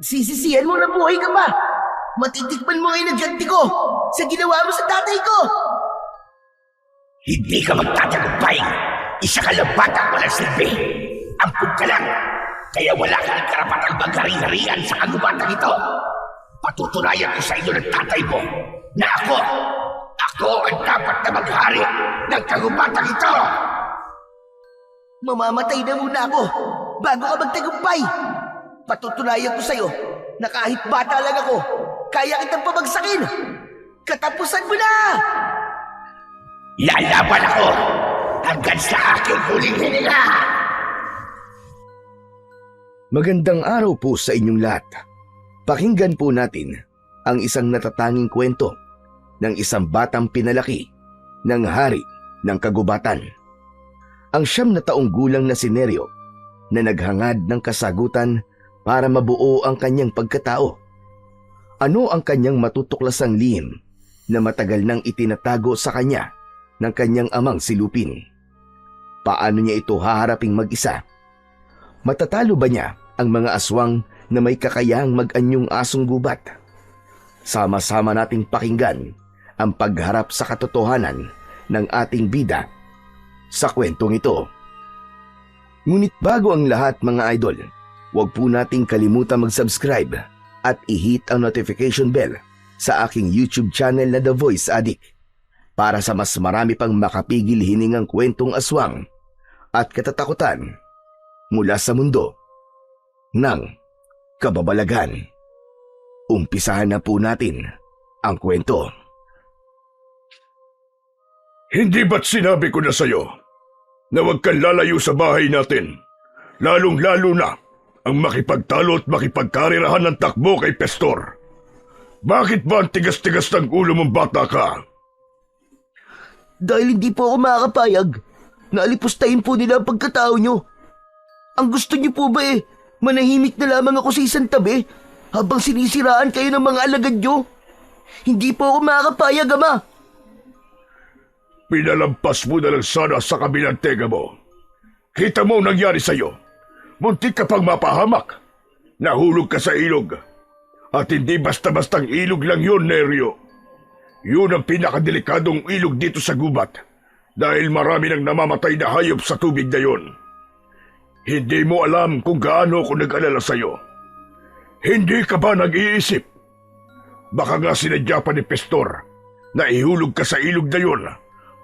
Sisisihan mo na buhay ka pa. Matitikman mo ngayon ang ganti ko sa ginawa mo sa tatay ko. Hindi ka magtatagumpay. Isa ka lang batang walang silbi. Ampun ka lang. Kaya wala ka ng karapatang maghari-harian sa kagubatang ito. Patutunayan ko sa inyo ng tatay mo na ako ang dapat na maghari ng kagubatang ito. Mamamatay na muna ako bago ka magtagumpay. Patutunayan ko sa'yo na kahit bata lang ako, kaya kitang pabagsakin. Katapusan mo na! Lalaban ako hanggang sa aking huling hininga! Magandang araw po sa inyong lahat. Pakinggan po natin ang isang natatanging kwento ng isang batang pinalaki ng hari ng kagubatan. Ang 9 na taong gulang na si Neryo na naghangad ng kasagutan para mabuo ang kanyang pagkatao. Ano ang kanyang matutuklasang lihim na matagal nang itinatago sa kanya ng kanyang amang si Lupin? Paano niya ito haharaping mag-isa? Matatalo ba niya ang mga aswang na may kakayahang mag-anyong asong gubat? Sama-sama nating pakinggan ang pagharap sa katotohanan ng ating bida sa kwentong ito. Ngunit bago ang lahat mga idol, huwag po nating kalimutan mag-subscribe at i-hit ang notification bell sa aking YouTube channel na The Voice Addict para sa mas marami pang makapigil hiningang kwentong aswang at katatakutan mula sa mundo ng kababalagan. Umpisahan na po natin ang kwento. Hindi ba't sinabi ko na sa'yo na huwag kang lalayo sa bahay natin, lalong-lalo na ang makipagtalo at makipagkarirahan ng takbo kay Pestor? Bakit ba ang tigas-tigas ng ulo mong bata ka? Dahil hindi po ako makakapayag na alipustahin po nila ang pagkatao nyo. Ang gusto nyo po ba manahimik na lamang ako sa isang tabi habang sinisiraan kayo ng mga alagad nyo? Hindi po ako makakapayag, Ama. Pinalampas mo na lang sana sa kabilang tega mo. Kita mo ang nangyari sa'yo. Muntik ka pang mapahamak. Nahulog ka sa ilog. At hindi basta-bastang ilog lang yun, Neryo. Yun ang pinakadelikadong ilog dito sa gubat. Dahil marami nang namamatay na hayop sa tubig na yun. Hindi mo alam kung gaano ako nag-alala sa'yo. Hindi ka ba nag-iisip? Baka nga sinadya pa ni Pestor na ihulog ka sa ilog na yun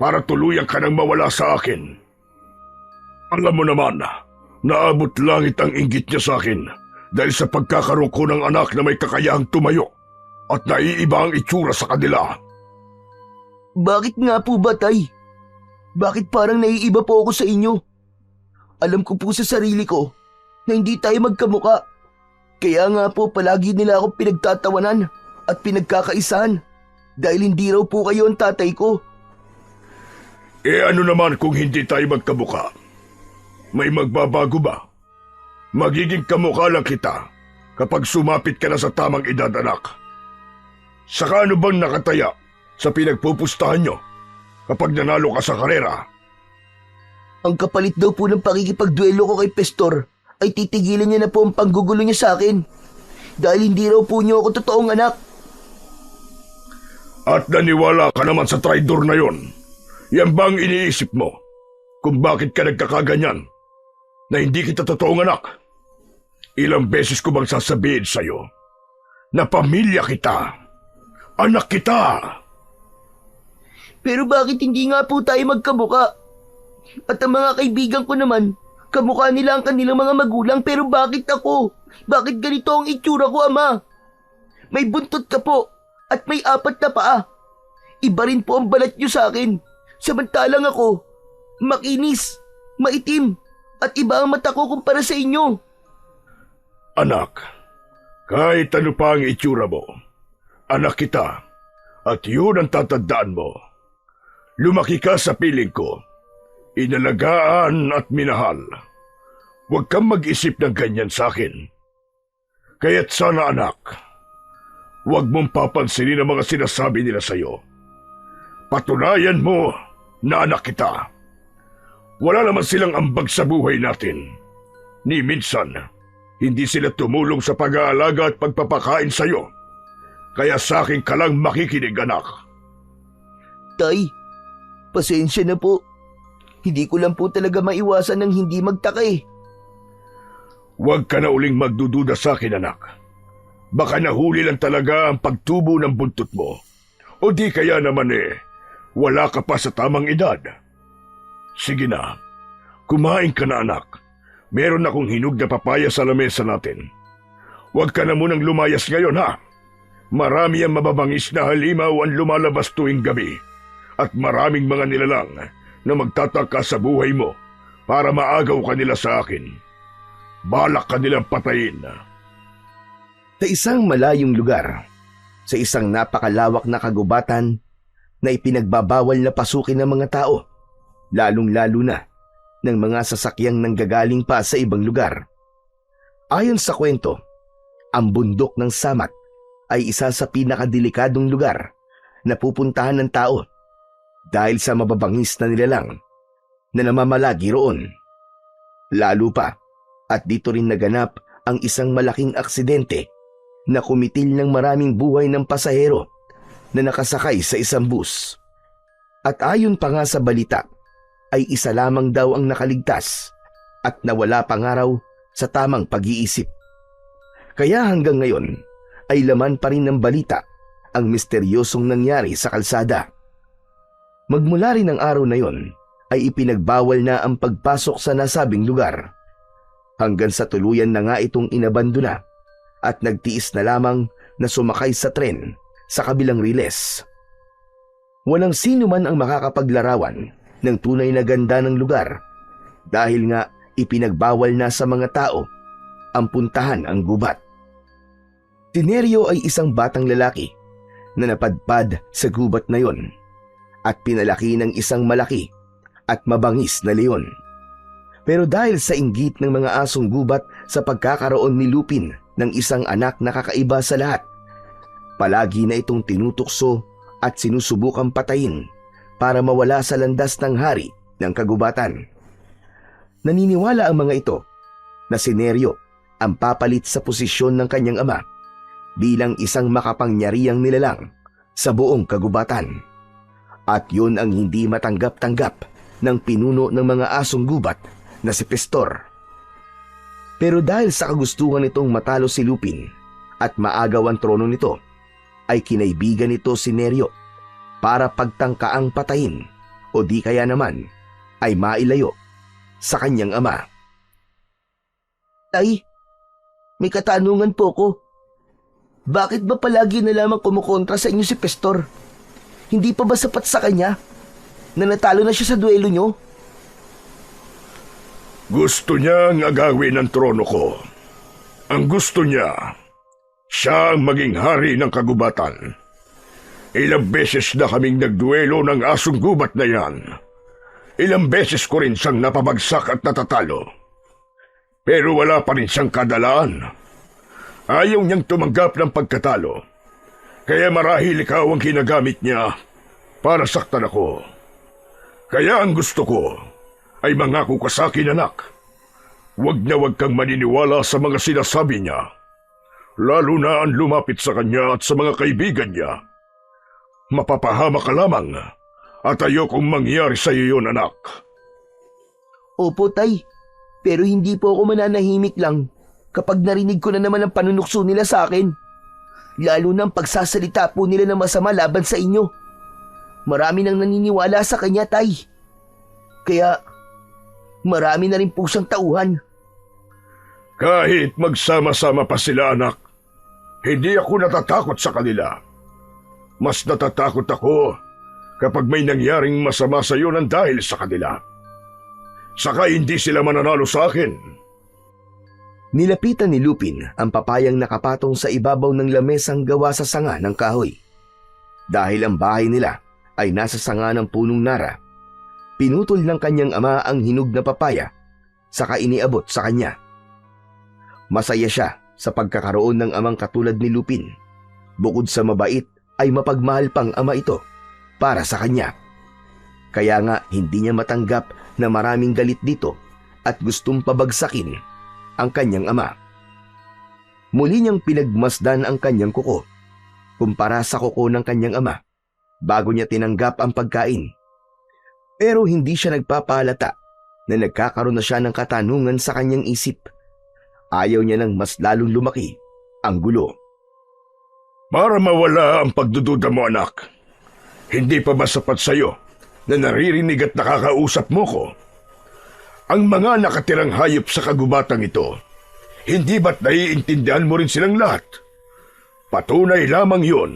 para tuluyan ka nang mawala sa akin. Alam mo naman, naabot langit ang inggit niya sa akin dahil sa pagkakaroon ko ng anak na may kakayahang tumayo at naiiba ang itsura sa kanila. Bakit nga po ba, Tay? Bakit parang naiiba po ako sa inyo? Alam ko po sa sarili ko na hindi tayo magkamuka. Kaya nga po palagi nila ako pinagtatawanan at pinagkakaisahan dahil hindi raw po kayo ang tatay ko. Ano naman kung hindi tayo magkamuka? May magbabago ba? Magiging kamukha lang kita kapag sumapit ka na sa tamang edad, anak. Saka ano bang nakataya sa pinagpupustahan nyo kapag nanalo ka sa karera? Ang kapalit daw po ng pakikipagduelo ko kay Pestor ay titigilan niya na po ang panggugulo niya sa akin dahil hindi raw po niyo ako totoong anak. At naniwala ka naman sa traidor na yon. Yan bang iniisip mo kung bakit ka nagkakaganyan na hindi kita totoong anak? Ilang beses ko bang sasabihin sa'yo na pamilya kita, anak kita? Pero bakit hindi nga po tayo magkamuka? At ang mga kaibigan ko naman, kamukha nila ang kanilang mga magulang, pero bakit ako? Bakit ganito ang itsura ko, Ama? May buntot ka po at may 4 na paa. Iba rin po ang balat niyo sa akin. Samantalang ako, makinis, maitim, at iba ang mata ko kumpara sa inyo. Anak, kahit ano pa ang itsura mo, anak kita, at yun ang tatandaan mo. Lumaki ka sa piling ko, inalagaan at minahal. Huwag kang mag-isip ng ganyan sa akin. Kaya't sana, anak, huwag mong papansinin ang mga sinasabi nila sa'yo. Patunayan mo na anak kita. Wala naman silang ambag sa buhay natin. Ni minsan, Hindi sila tumulong sa pag-aalaga at pagpapakain sa'yo. Kaya sa akin ka lang makikinig, anak. Tay, pasensya na po. Hindi ko lang po talaga maiwasan ng hindi magtaka eh. Huwag ka na uling magdududa sa akin, anak. Baka nahuli lang talaga ang pagtubo ng buntot mo. O di kaya naman wala ka pa sa tamang edad. Sige na, kumain ka na, anak. Meron akong hinog na papaya sa lamesa natin. Huwag ka na munang lumayas ngayon, ha? Marami ang mababangis na halimaw ang lumalabas tuwing gabi. At maraming mga nilalang na magtataka sa buhay mo para maagaw ka nila sa akin. Balak ka nilang patayin. Sa isang malayong lugar, sa isang napakalawak na kagubatan na ipinagbabawal na pasukin ng mga tao, lalong-lalo na ng mga sasakyang nanggagaling pa sa ibang lugar. Ayon sa kwento, ang bundok ng Samat ay isa sa pinakadelikadong lugar na pupuntahan ng tao dahil sa mababangis na nilalang na namamalagi roon. Lalo pa at dito rin naganap ang isang malaking aksidente na kumitil ng maraming buhay ng pasahero na nakasakay sa isang bus. At ayon pa nga sa balita, ay isa lamang daw ang nakaligtas at nawala pa nga raw sa tamang pag-iisip. Kaya hanggang ngayon ay laman pa rin ng balita ang misteryosong nangyari sa kalsada. Magmula rin ng araw na yon ay ipinagbawal na ang pagpasok sa nasabing lugar hanggang sa tuluyan na nga itong inabandona at nagtiis na lamang na sumakay sa tren sa kabilang riles. Walang sino man ang makakapaglarawan ng tunay na ganda ng lugar dahil nga ipinagbawal na sa mga tao ang puntahan ang gubat. Si Nerio ay isang batang lalaki na napadpad sa gubat na yon at pinalaki ng isang malaki at mabangis na leon. Pero dahil sa inggit ng mga asong gubat sa pagkakaroon ni Lupin ng isang anak na kakaiba sa lahat, palagi na itong tinutukso at sinusubukang patayin para mawala sa landas ng hari ng kagubatan. Naniniwala ang mga ito na si Nerio ang papalit sa posisyon ng kanyang ama bilang isang makapangyarihang nilalang sa buong kagubatan. At yun ang hindi matanggap-tanggap ng pinuno ng mga asong gubat na si Pestor. Pero dahil sa kagustuhan nitong matalo si Lupin at maagaw ang trono nito, ay kinaibigan nito si Nerio para pagtangkaang patayin o di kaya naman ay mailayo sa kanyang ama. Tay, may katanungan po ko. Bakit ba palagi na lamang kumukontra sa inyo si Pestor? Hindi pa ba sapat sa kanya na natalo na siya sa duelo nyo? Gusto niyang agawin ang trono ko. Ang gusto niya, siya ang maging hari ng kagubatan. Ilang beses na kaming nagduelo ng asong gubat na yan. Ilang beses ko rin siyang napabagsak at natatalo. Pero wala pa rin siyang kadalaan. Ayaw niyang tumanggap ng pagkatalo. Kaya marahil ikaw ang ginagamit niya para saktan ako. Kaya ang gusto ko ay mangako ka sa akin, anak. Huwag na huwag kang maniniwala sa mga sinasabi niya. Lalo na ang lumapit sa kanya at sa mga kaibigan niya. Mapapahama ka lamang at ayokong mangyari sa iyo yun, anak. Opo, Tay. Pero hindi po ako mananahimik lang kapag narinig ko na naman ang panunukso nila sa akin. Lalo na ang pagsasalita po nila ng masama laban sa inyo. Marami nang naniniwala sa kanya, Tay. Kaya marami na rin po siyang tauhan. Kahit magsama-sama pa sila, anak, hindi ako natatakot sa kanila. Mas natatakot ako kapag may nangyaring masama sa iyo nang dahil sa kanila. Saka hindi sila mananalo sa akin. Nilapitan ni Lupin ang papayang nakapatong sa ibabaw ng lamesang gawa sa sanga ng kahoy. Dahil ang bahay nila ay nasa sanga ng punong nara, pinutol ng kanyang ama ang hinog na papaya saka iniabot sa kanya. Masaya siya sa pagkakaroon ng amang katulad ni Lupin. Bukod sa mabait ay mapagmahal pang ama ito para sa kanya. Kaya nga hindi niya matanggap na maraming galit dito at gustong pabagsakin ang kanyang ama. Muli niyang pinagmasdan ang kanyang kuko kumpara sa kuko ng kanyang ama bago niya tinanggap ang pagkain. Pero hindi siya nagpapalata na nagkakaroon na siya ng katanungan sa kanyang isip. Ayaw niya nang mas lalong lumaki ang gulo. Para mawala ang pagdududa mo, anak, hindi pa ba sapat sa'yo na naririnig at nakakausap mo ko? Ang mga nakatirang hayop sa kagubatang ito, hindi ba't naiintindihan mo rin silang lahat? Patunay lamang yun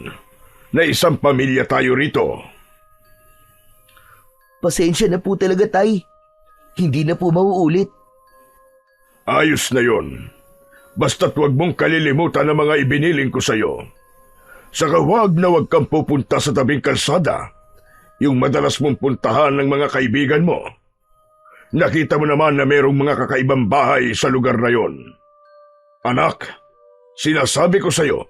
na isang pamilya tayo rito. Pasensya na po talaga, Tay. Hindi na po mauulit. Ayos na yon. Basta't huwag mong kalilimutan ang mga ibiniling ko sa'yo. Saka huwag na huwag kang pupunta sa tabing kalsada, yung madalas mong puntahan ng mga kaibigan mo. Nakita mo naman na mayroong mga kakaibang bahay sa lugar na yon. Anak, sinasabi ko sa'yo,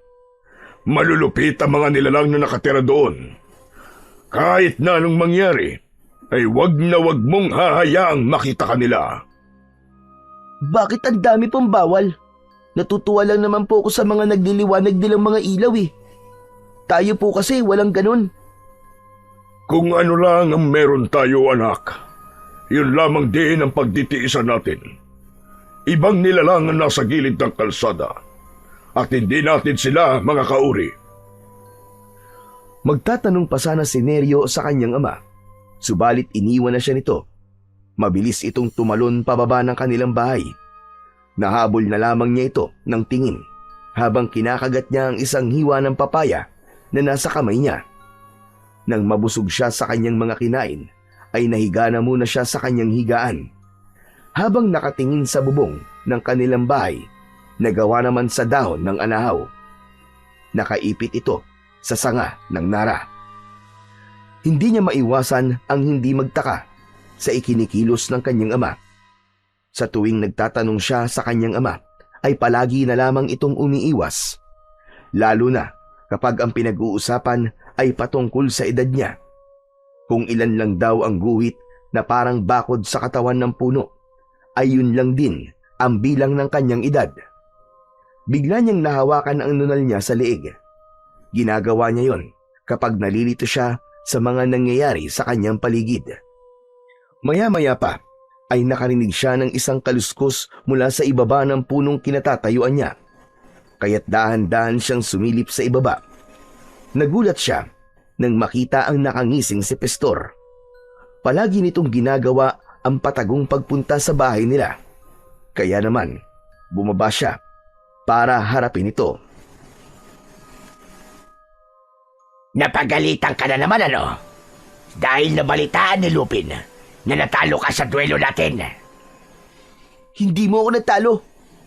malulupit ang mga nilalang na nakatira doon. Kahit na anong mangyari, ay wag na wag mong hahayaang makita kanila. Bakit ang dami pong bawal? Natutuwa lang naman po ako sa mga nagliliwanag nilang mga ilaw eh. Tayo po kasi walang ganun. Kung ano lang ang meron tayo, anak, yun lamang din ang pagditiisan natin. Ibang nilalang ang nasa gilid ng kalsada at hindi natin sila mga kauri. Magtatanong pa sana si Neryo sa kanyang ama, subalit iniwan na siya nito. Mabilis itong tumalon pababa ng kanilang bahay. Nahabol na lamang niya ito ng tingin habang kinakagat niya ang isang hiwa ng papaya na nasa kamay niya. Nang mabusog siya sa kanyang mga kinain, ay nahiga na muna siya sa kanyang higaan. Habang nakatingin sa bubong ng kanilang bahay, nagawa naman sa dahon ng anahaw. Nakaipit ito sa sanga ng nara. Hindi niya maiwasan ang hindi magtaka sa ikinikilos ng kanyang ama. Sa tuwing nagtatanong siya sa kanyang ama, ay palagi na lamang itong umiiwas. Lalo na kapag ang pinag-uusapan ay patungkol sa edad niya. Kung ilan lang daw ang guhit na parang bakod sa katawan ng puno, ay yun lang din ang bilang ng kanyang edad. Bigla niyang nahawakan ang nunal niya sa leeg. Ginagawa niya yon kapag nalilito siya sa mga nangyayari sa kanyang paligid. Maya-maya pa ay nakarinig siya ng isang kaluskos mula sa ibaba ng punong kinatatayuan niya. Kaya't dahan-dahan siyang sumilip sa ibaba. Nagulat siya nang makita ang nakangising si Pastor. Palagi nitong ginagawa ang patagong pagpunta sa bahay nila. Kaya naman, bumaba siya para harapin ito. Napagalitan ka na naman, ano? Dahil nabalitaan ni Lupin na natalo ka sa duelo natin. Hindi mo ako natalo.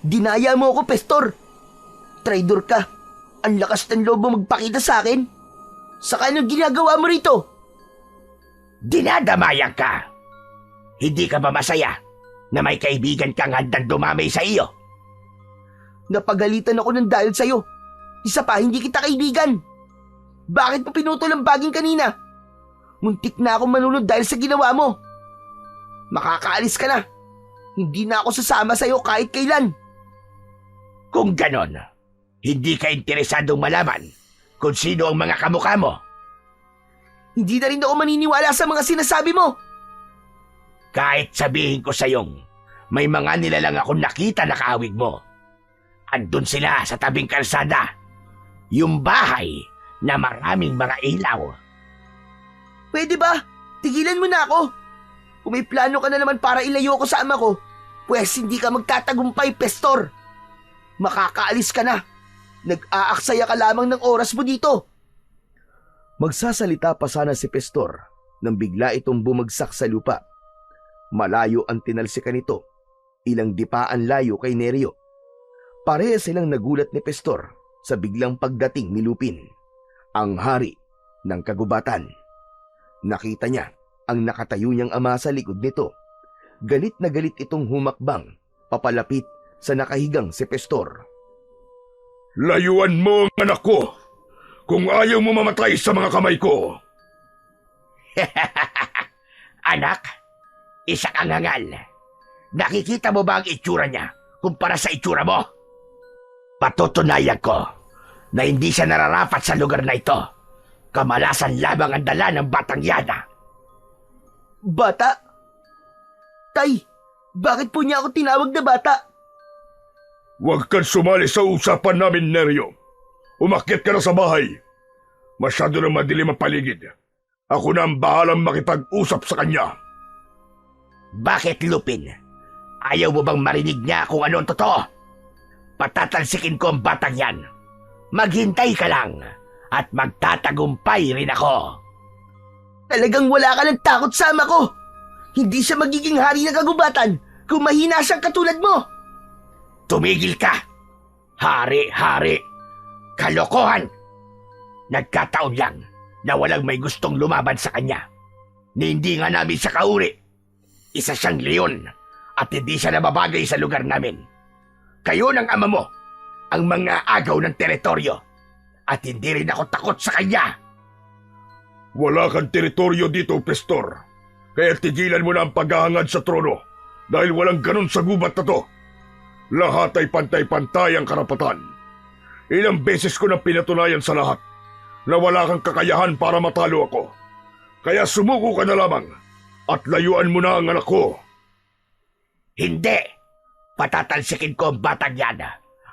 Dinaya mo ako, Pastor. Traidor ka. Ang lakas ng loob mo magpakita sa akin. Saka anong ginagawa mo rito? Dinadamayan ka. Hindi ka ba masaya na may kaibigan kang handang dumamay sa iyo? Napagalitan ako ng dahil sa'yo. Isa pa, hindi kita kaibigan. Bakit mo pinutol ang baging kanina? Muntik na akong manunod dahil sa ginawa mo. Makakaalis ka na. Hindi na ako sasama sa'yo kahit kailan. Kung ganon, hindi ka interesadong malaman kung sino ang mga kamukha mo. Hindi na rin ako maniniwala sa mga sinasabi mo. Kahit sabihin ko sa'yong may mga nilalang akong nakita na kaawig mo. Andun sila sa tabing kalsada. Yung bahay na maraming mga ilaw. Pwede ba? Tigilan mo na ako. Kung may plano ka na naman para ilayo ko sa ama ko, pues hindi ka magtatagumpay, Pastor. Makakaalis ka na. Nag-aaksaya ka lamang ng oras mo dito. Magsasalita pa sana si Pastor nang bigla itong bumagsak sa lupa. Malayo ang tinalsikan nito, ilang dipaan layo kay Neryo. Pareha silang nagulat ni Pastor sa biglang pagdating ni Lupin, ang hari ng kagubatan. Nakita niya ang nakatayo niyang ama sa likod nito. Galit na galit itong humakbang papalapit sa nakahigang si Pastor. Layuan mo ang anak ko kung ayaw mo mamatay sa mga kamay ko. Anak, isa kang hangal. Nakikita mo ba ang itsura niya kumpara sa itsura mo? Patutunayan ko na hindi siya nararapat sa lugar na ito. Kamalasan lamang ang dala ng batang yana. Bata? Tay, bakit po niya ako tinawag na bata? Huwag kang sumali sa usapan namin, Neryo. Umakyat ka na sa bahay. Masyado na madilim ang paligid. Ako na ang bahalang makipag-usap sa kanya. Bakit, Lupin? Ayaw mo bang marinig niya kung ano ang totoo? Patatalsikin ko ang batang yan. Maghintay ka lang at magtatagumpay rin ako. Talagang wala ka ng takot sa ama ko. Hindi siya magiging hari ng kagubatan kung mahina siyang katulad mo. Tumigil ka! Hari-hari! Kalokohan! Nagkataon lang na walang may gustong lumaban sa kanya. Ni hindi nga namin siya kauri. Isa siyang leon at hindi siya nababagay sa lugar namin. Kayo ng ama mo ang mga agaw ng teritoryo at hindi rin ako takot sa kanya. Wala kang teritoryo dito, Pastor. Kaya tigilan mo na ang paghahangad sa trono dahil walang ganun sa gubat na to. Lahat ay pantay-pantay ang karapatan. Ilang beses ko nang pinatunayan sa lahat na wala kang kakayahan para matalo ako. Kaya sumuko ka na lamang at layuan mo na ang anak ko. Hindi! Patatalsikin ko ang batang yan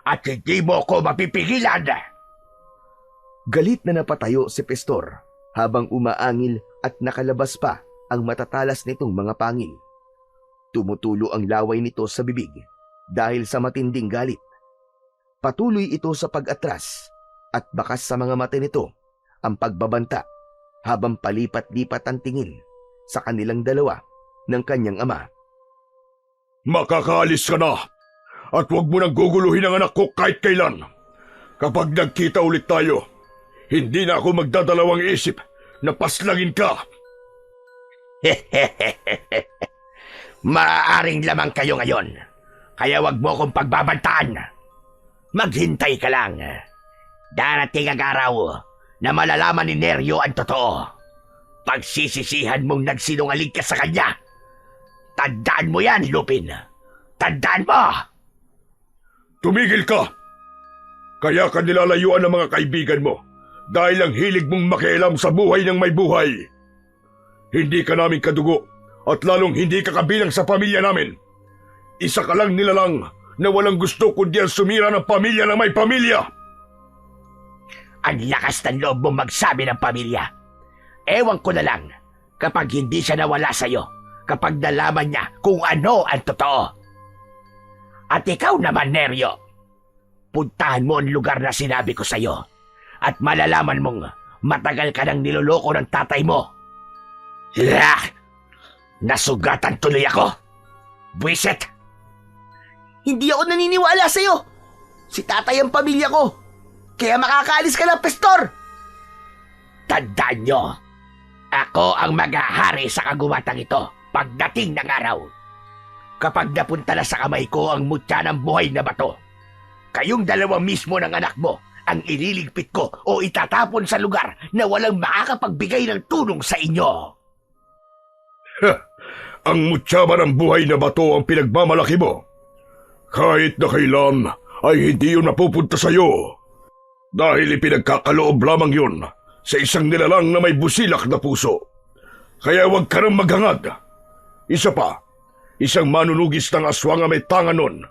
at hindi mo ko mapipigilan. Galit na napatayo si Pastor habang umaangil at nakalabas pa ang matatalas nitong mga pangil. Tumutulo ang laway nito sa bibig dahil sa matinding galit. Patuloy ito sa pag-atras at bakas sa mga mata nito ang pagbabanta habang palipat-lipat ang tingin sa kanilang dalawa ng kanyang ama. Makakaalis ka na at huwag mo nang guguluhin ang anak ko kahit kailan. Kapag nagkita ulit tayo, hindi na ako magdadalawang isip na paslangin ka. Maaaring lamang kayo ngayon, kaya wag mo akong pagbabantaan. Maghintay ka lang. Darating ang araw na malalaman ni Neryo ang totoo. Pagsisisihan mong nagsinungaling ka sa kanya. Tandaan mo yan, Lupin. Tandaan mo! Tumigil ka! Kaya ka nilalayuan ng mga kaibigan mo dahil ang hilig mong makialam sa buhay ng may buhay. Hindi ka namin kadugo at lalong hindi ka kabilang sa pamilya namin. Isa ka lang nilalang na walang gusto kundi ang sumira ng pamilya ng may pamilya. Ang lakas ng loob mong magsabi ng pamilya. Ewan ko na lang kapag hindi siya nawala sa'yo, kapag nalaman niya kung ano ang totoo. At ikaw naman, Neryo, puntahan mo ang lugar na sinabi ko sa'yo at malalaman mong matagal ka nang niloloko ng tatay mo. Nasugatan tuloy ako. Buwisit! Hindi ako naniniwala sa'yo. Si tatay ang pamilya ko. Kaya makakaalis ka na, Pastor. Tandaan nyo, ako ang maghahari sa kagubatan ito pagdating ng araw. Kapag napunta na sa kamay ko ang mutya ng buhay na bato, kayong dalawa mismo ng anak mo ang ililigpit ko o itatapon sa lugar na walang makakapagbigay ng tulong sa inyo. Ang mutya ba ng buhay na bato ang pinagmamalaki mo? Kahit na kailan ay hindi yun napupunta sa'yo. Dahil ipinagkakaloob lamang yun sa isang nilalang na may busilak na puso. Kaya huwag ka nang maghangad. Isa pa, isang manunugis ng aswang ang may tanga nun.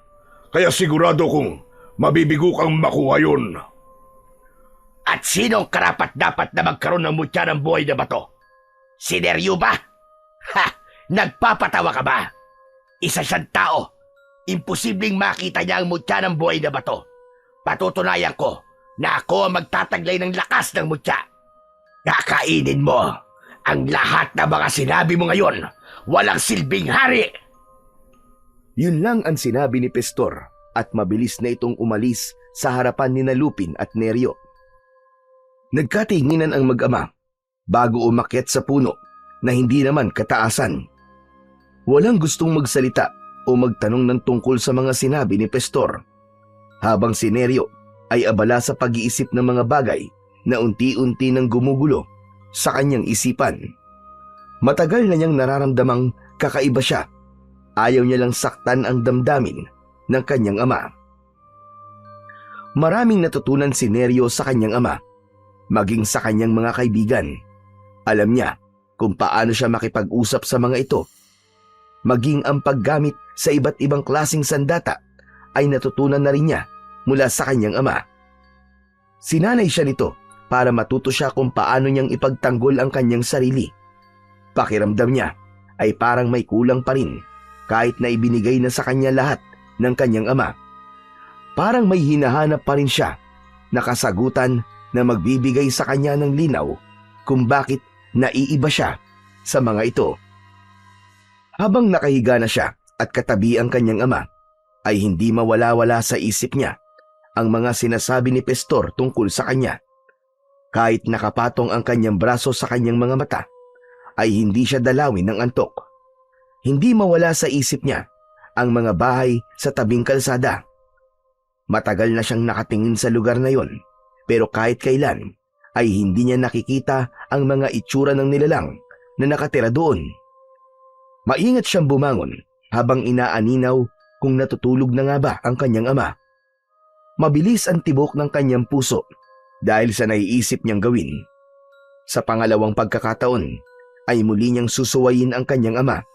Kaya sigurado kong mabibigo kang makuha yun. At sinong karapat-dapat na magkaroon ng mutya ng buhay na bato? Si Neryo ba? Ha! Nagpapatawa ka ba? Isa siyang tao. Imposibleng makita niya ang mutya ng buhay na bato. Patutunayan ko na ako ang magtataglay ng lakas ng mutya. Kakainin mo ang lahat ng mga sinabi mo ngayon. Walang silbing hari! Yun lang ang sinabi ni Pastor at mabilis na itong umalis sa harapan ni Lupin at Neryo. Nagkatinginan ang mag-ama bago umakyat sa puno na hindi naman kataasan. Walang gustong magsalita o magtanong ng tungkol sa mga sinabi ni Pastor, habang si Neryo ay abala sa pag-iisip ng mga bagay na unti-unti nang gumugulo sa kanyang isipan. Matagal na niyang nararamdamang kakaiba siya. Ayaw niya lang saktan ang damdamin ng kanyang ama. Maraming natutunan si Neryo sa kanyang ama, maging sa kanyang mga kaibigan. Alam niya kung paano siya makipag-usap sa mga ito. Maging ang paggamit sa iba't ibang klasing sandata ay natutunan na rin niya mula sa kanyang ama. Sinanay siya nito para matuto siya kung paano niyang ipagtanggol ang kanyang sarili. Pakiramdam niya ay parang may kulang pa rin kahit na ibinigay na sa kanya lahat ng kanyang ama. Parang may hinahanap pa rin siya na kasagutan na magbibigay sa kanya ng linaw kung bakit naiiba siya sa mga ito. Habang nakahiga na siya at katabi ang kanyang ama, ay hindi mawala-wala sa isip niya ang mga sinasabi ni Pastor tungkol sa kanya. Kahit nakapatong ang kanyang braso sa kanyang mga mata, ay hindi siya dalawin ng antok. Hindi mawala sa isip niya ang mga bahay sa tabing kalsada. Matagal na siyang nakatingin sa lugar na yon, pero kahit kailan ay hindi niya nakikita ang mga itsura ng nilalang na nakatira doon. Maingat siyang bumangon habang inaaninaw kung natutulog na nga ba ang kanyang ama. Mabilis ang tibok ng kanyang puso dahil sa naiisip niyang gawin. Sa pangalawang pagkakataon ay muli niyang susuwayin ang kanyang ama.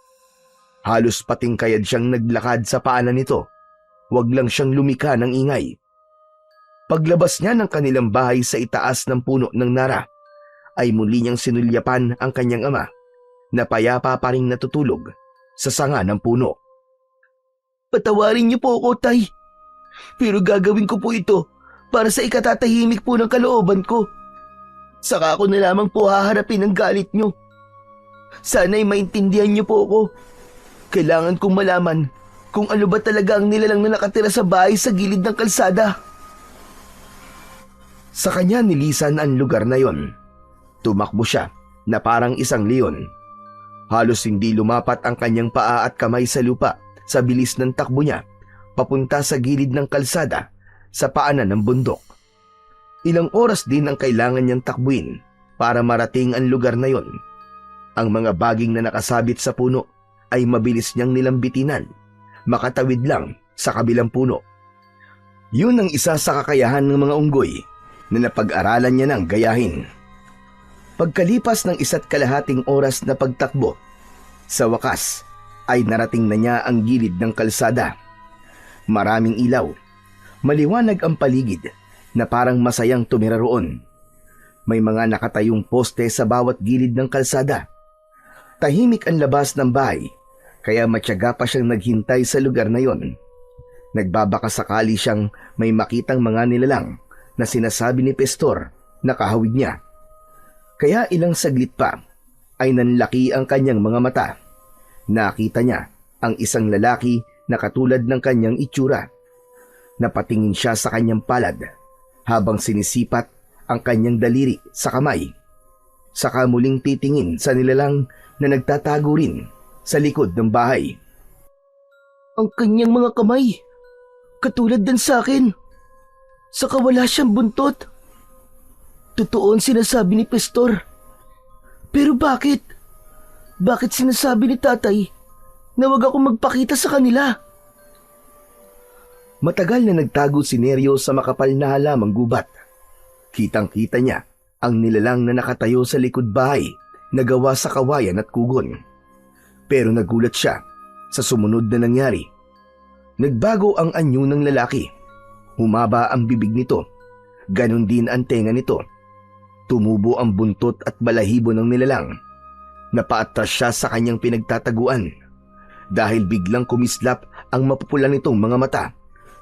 Halos patingkayad siyang naglakad sa paanan nito. Huwag lang siyang lumika ng ingay. Paglabas niya ng kanilang bahay sa itaas ng puno ng nara, ay muli niyang sinulyapan ang kanyang ama na payapa pa ring natutulog sa sanga ng puno. Patawarin niyo po ako, Tay. Pero gagawin ko po ito para sa ikatatahimik po ng kalooban ko. Saka ako na lamang po haharapin ang galit niyo. Sana'y maintindihan niyo po ako. Kailangan kong malaman kung ano ba talaga ang nilalang na nakatira sa bahay sa gilid ng kalsada. Sa kanya nilisan ang lugar na yon. Tumakbo siya na parang isang leon. Halos hindi lumapat ang kanyang paa at kamay sa lupa sa bilis ng takbo niya papunta sa gilid ng kalsada sa paanan ng bundok. Ilang oras din ang kailangan niyang takbuin para marating ang lugar na yon. Ang mga baging na nakasabit sa puno ay mabilis niyang nilambitinan, makatawid lang sa kabilang puno. Yun ang isa sa kakayahan ng mga unggoy na napag-aralan niya ng gayahin. Pagkalipas ng 1.5 oras na pagtakbo, sa wakas ay narating na niya ang gilid ng kalsada. Maraming ilaw, maliwanag ang paligid na parang masayang tumira roon. May mga nakatayong poste sa bawat gilid ng kalsada. Tahimik ang labas ng bahay, kaya matyaga pa siyang naghintay sa lugar na yon. Nagbabaka sakali siyang may makitang mga nilalang na sinasabi ni Pastor na kahawig niya. Kaya ilang saglit pa ay nanlaki ang kanyang mga mata. Nakita niya ang isang lalaki na katulad ng kanyang itsura. Napatingin siya sa kanyang palad habang sinisipat ang kanyang daliri sa kamay. Saka muling titingin sa nilalang na nagtatago rin sa likod ng bahay. Ang kanyang mga kamay, katulad din sa akin. Saka wala siyang buntot. Totoo ang sinasabi ni Pastor. Pero bakit? Bakit sinasabi ni Tatay na wag akong magpakita sa kanila? Matagal na nagtago si Neryo sa makapal na halamang gubat. Kitang-kita niya ang nilalang na nakatayo sa likod bahay na gawa sa kawayan at kugon. Pero nagulat siya sa sumunod na nangyari. Nagbago ang anyo ng lalaki. Humaba ang bibig nito. Ganon din ang tenga nito. Tumubo ang buntot at balahibo ng nilalang. Napaatras siya sa kanyang pinagtataguan dahil biglang kumislap ang mapupula nitong mga mata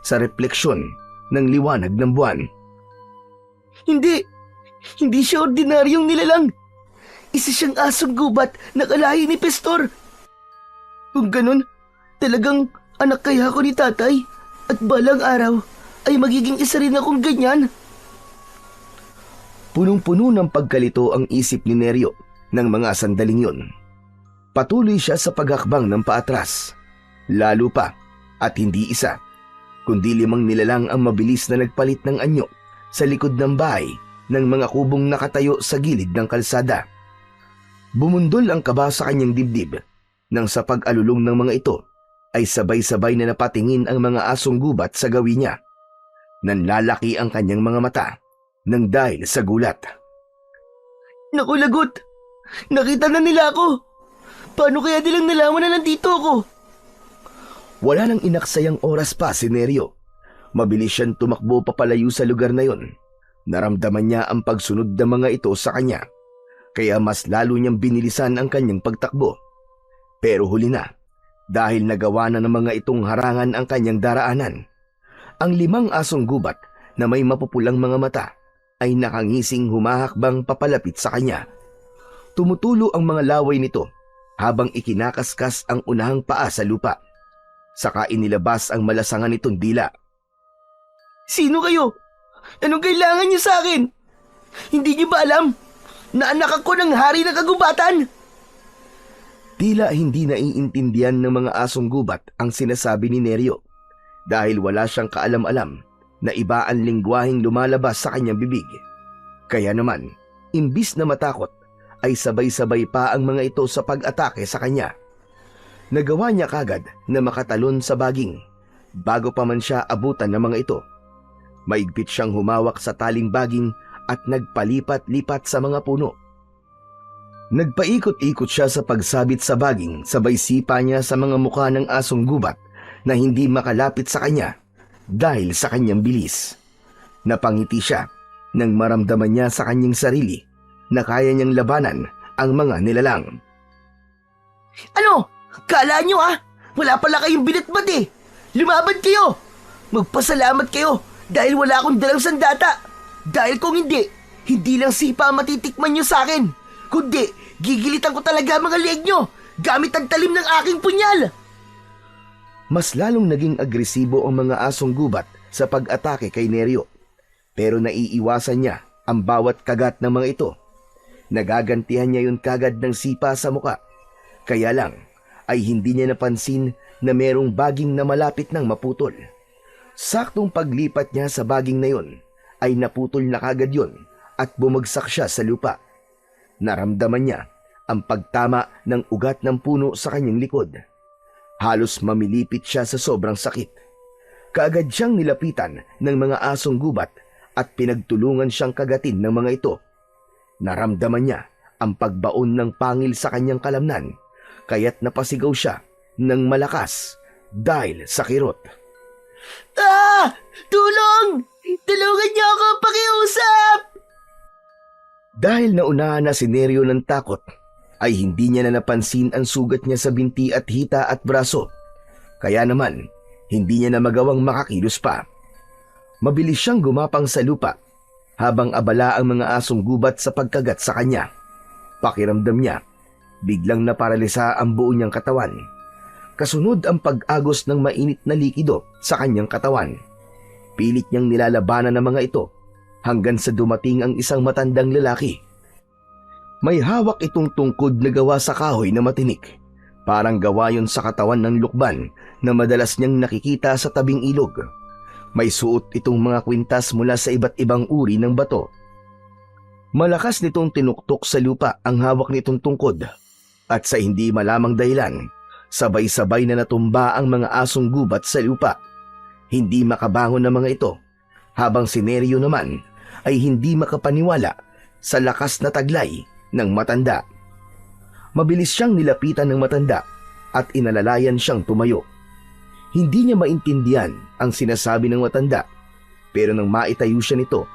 sa refleksyon ng liwanag ng buwan. Hindi! Hindi siya ordinaryong nilalang! Isa siyang asong gubat na kalahi ni Pastor! Kung ganun, talagang anak kaya ako ni Tatay at balang araw ay magiging isa rin akong ganyan. Punong-puno ng pagkalito ang isip ni Neryo ng mga sandaling yun. Patuloy siya sa paghakbang ng paatras. Lalo pa at hindi isa, kundi 5 nilalang ang mabilis na nagpalit ng anyo sa likod ng bahay ng mga kubong nakatayo sa gilid ng kalsada. Bumundol ang kaba sa kanyang dibdib nang sa pag-alulong ng mga ito ay sabay-sabay na napatingin ang mga asong gubat sa gawi niya. Nanlalaki ang kanyang mga mata nang dahil sa gulat. Naku, lagot! Nakita na nila ako! Paano kaya nilang nalaman na nandito ako? Wala nang inaksayang oras pa si Neryo. Mabilis siyang tumakbo papalayo sa lugar na yon. Naramdaman niya ang pagsunod ng mga ito sa kanya, kaya mas lalo niyang binilisan ang kanyang pagtakbo. Pero huli na, dahil nagawa na ng mga itong harangan ang kanyang daraanan. Ang 5 asong gubat na may mapupulang mga mata ay nakangising humahakbang papalapit sa kanya. Tumutulo ang mga laway nito habang ikinakaskas ang unahang paa sa lupa. Saka inilabas ang malasangan nitong dila. Sino kayo? Anong kailangan niyo sa akin? Hindi niyo ba alam na anak ako ng hari ng kagubatan? Tila hindi naiintindihan ng mga asong gubat ang sinasabi ni Neryo dahil wala siyang kaalam-alam na iba ang lingwaheng lumalabas sa kanyang bibig. Kaya naman, imbis na matakot, ay sabay-sabay pa ang mga ito sa pag-atake sa kanya. Nagawa niya kagad na makatalon sa baging bago pa man siya abutan ng mga ito. Maigpit siyang humawak sa taling baging at nagpalipat-lipat sa mga puno. Nagpaikot-ikot siya sa pagsabit sa baging, sabay sipa niya sa mga mukha ng asong gubat na hindi makalapit sa kanya dahil sa kanyang bilis. Napangiti siya nang maramdaman niya sa kanyang sarili na kaya niyang labanan ang mga nilalang. Ano? Kala nyo wala pala kayong binatbat eh. Lumaban kayo. Magpasalamat kayo dahil wala akong dalang sandata. Dahil kung hindi lang sipa ang matitikman nyo sa akin, kundi gigilitan ko talaga mga leeg nyo gamit ang talim ng aking punyal. Mas lalong naging agresibo ang mga asong gubat sa pag-atake kay Neryo. Pero naiiwasan niya ang bawat kagat ng mga ito. Nagagantihan niya yun kagad ng sipa sa muka. Kaya lang ay hindi niya napansin na merong baging na malapit ng maputol. Saktong paglipat niya sa baging na yun ay naputol na kagad yun at bumagsak siya sa lupa. Naramdaman niya ang pagtama ng ugat ng puno sa kanyang likod. Halos mamilipit siya sa sobrang sakit. Kaagad siyang nilapitan ng mga asong gubat at pinagtulungan siyang kagatin ng mga ito. Naramdaman niya ang pagbaon ng pangil sa kanyang kalamnan, kaya't napasigaw siya ng malakas dahil sa kirot. Tulong! Tulungan niyo ako pakiusap! Dahil naunahan na si Neryo ng takot, ay hindi niya na napansin ang sugat niya sa binti at hita at braso. Kaya naman, hindi niya na magawang makakilos pa. Mabilis siyang gumapang sa lupa habang abala ang mga asong gubat sa pagkagat sa kanya. Pakiramdam niya, biglang naparalisa ang buo niyang katawan. Kasunod ang pag-agos ng mainit na likido sa kanyang katawan. Pilit niyang nilalabanan ng mga ito hanggang sa dumating ang isang matandang lalaki. May hawak itong tungkod na gawa sa kahoy na matinik. Parang gawa yon sa katawan ng lukban na madalas niyang nakikita sa tabing ilog. May suot itong mga kwintas mula sa iba't ibang uri ng bato. Malakas nitong tinuktok sa lupa ang hawak nitong tungkod at sa hindi malamang dahilan, sabay-sabay na natumba ang mga asong gubat sa lupa. Hindi makabangon ng mga ito, habang si Neryo naman ay hindi makapaniwala sa lakas na taglay ng matanda. Mabilis siyang nilapitan ng matanda at inalalayan siyang tumayo. Hindi niya maintindihan ang sinasabi ng matanda, pero nang maitayo siya nito,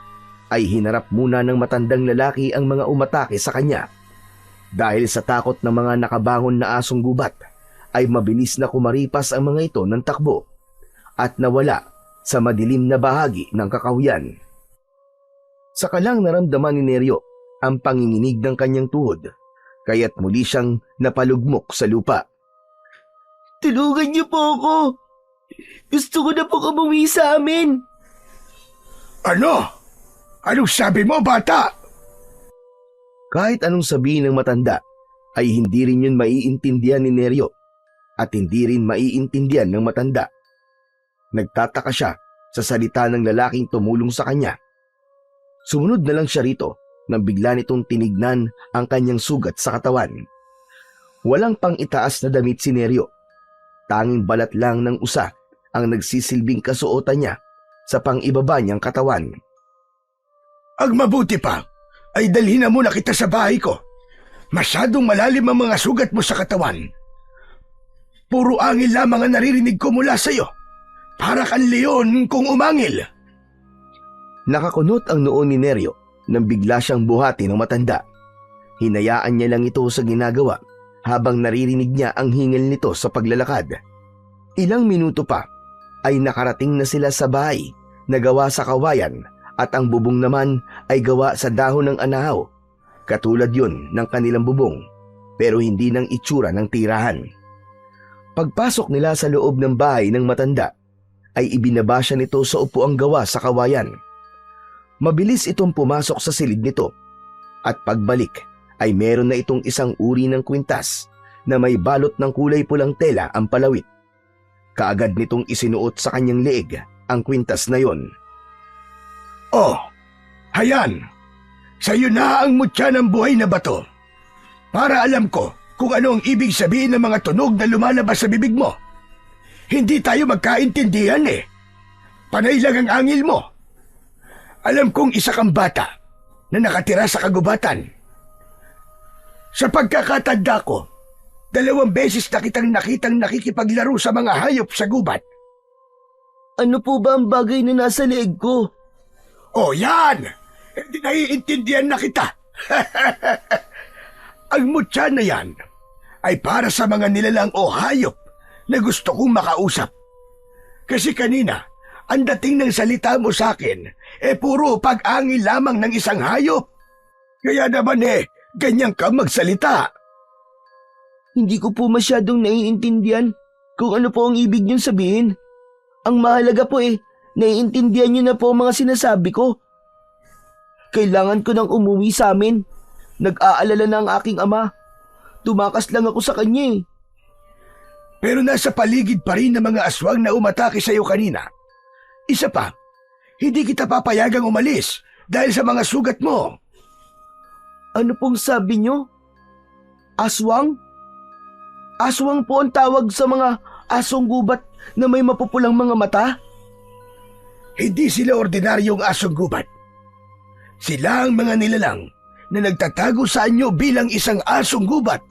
ay hinarap muna ng matandang lalaki ang mga umatake sa kanya. Dahil sa takot ng mga nakabangon na asong gubat, ay mabilis na kumaripas ang mga ito ng takbo at nawala sa madilim na bahagi ng kakahuyan. Saka lang naramdaman ni Neryo ang panginginig ng kanyang tuhod, kaya't muli siyang napalugmok sa lupa. Tulungan niyo po ako. Gusto ko na po umuwi sa amin. Ano? Anong sabi mo, bata? Kahit anong sabihin ng matanda, ay hindi rin yun maiintindihan ni Neryo at hindi rin maiintindihan ng matanda. Nagtataka siya sa salita ng lalaking tumulong sa kanya. Sumunod na lang siya rito nang bigla nitong tinignan ang kanyang sugat sa katawan. Walang pang itaas na damit si Neryo. Tanging balat lang ng usa ang nagsisilbing kasuotan niya sa pang-ibaba niyang katawan. Ang mabuti pa ay dalhin na muna kita sa bahay ko. Masyadong malalim ang mga sugat mo sa katawan. Puro angil lamang ang naririnig ko mula sa iyo. Para kang leon kung umangil. Nakakunot ang noo ni Neryo nang bigla siyang buhati ng matanda. Hinayaan niya lang ito sa ginagawa habang naririnig niya ang hingil nito sa paglalakad. Ilang minuto pa ay nakarating na sila sa bahay na gawa sa kawayan at ang bubong naman ay gawa sa dahon ng anahaw. Katulad yun ng kanilang bubong pero hindi ng itsura ng tirahan. Pagpasok nila sa loob ng bahay ng matanda ay ibinaba siya nito sa upuang gawa sa kawayan. Mabilis itong pumasok sa silid nito at pagbalik ay meron na itong isang uri ng kwintas na may balot ng kulay pulang tela ang palawit. Kaagad nitong isinuot sa kanyang leeg ang kwintas na yon. Oh, hayan! Sa'yo na ang mutya ng buhay na bato. Para alam ko kung ano ang ibig sabihin ng mga tunog na lumalabas sa bibig mo. Hindi tayo magkaintindihan eh. Panay lang ang angil mo. Alam kong isa kang bata na nakatira sa kagubatan. Sa pagkakatanda ko, 2 beses na kitang nakitang nakikipaglaro sa mga hayop sa gubat. Ano po ba ang bagay na nasa leeg ko? Oh, yan! Hindi naiintindihan na kita. Ang mutya na yan ay para sa mga nilalang o hayop na gusto kong makausap. Kasi kanina, ang dating ng salita mo sa akin, puro pag-angil lamang ng isang hayop. Kaya naman ganyan ka magsalita. Hindi ko po masyadong naiintindihan kung ano po ang ibig niyong sabihin. Ang mahalaga po naiintindihan niyo na po ang mga sinasabi ko. Kailangan ko nang umuwi sa amin. Nag-aalala na ang aking ama. Tumakas lang ako sa kanya Pero nasa paligid pa rin ng mga aswang na umatake sa iyo kanina. Isa pa, hindi kita papayagang umalis dahil sa mga sugat mo. Ano pong sabi niyo? Aswang? Aswang po ang tawag sa mga asong gubat na may mapupulang mga mata? Hindi sila ordinaryong asong gubat. Sila ang mga nilalang na nagtatago sa anyo bilang isang asong gubat.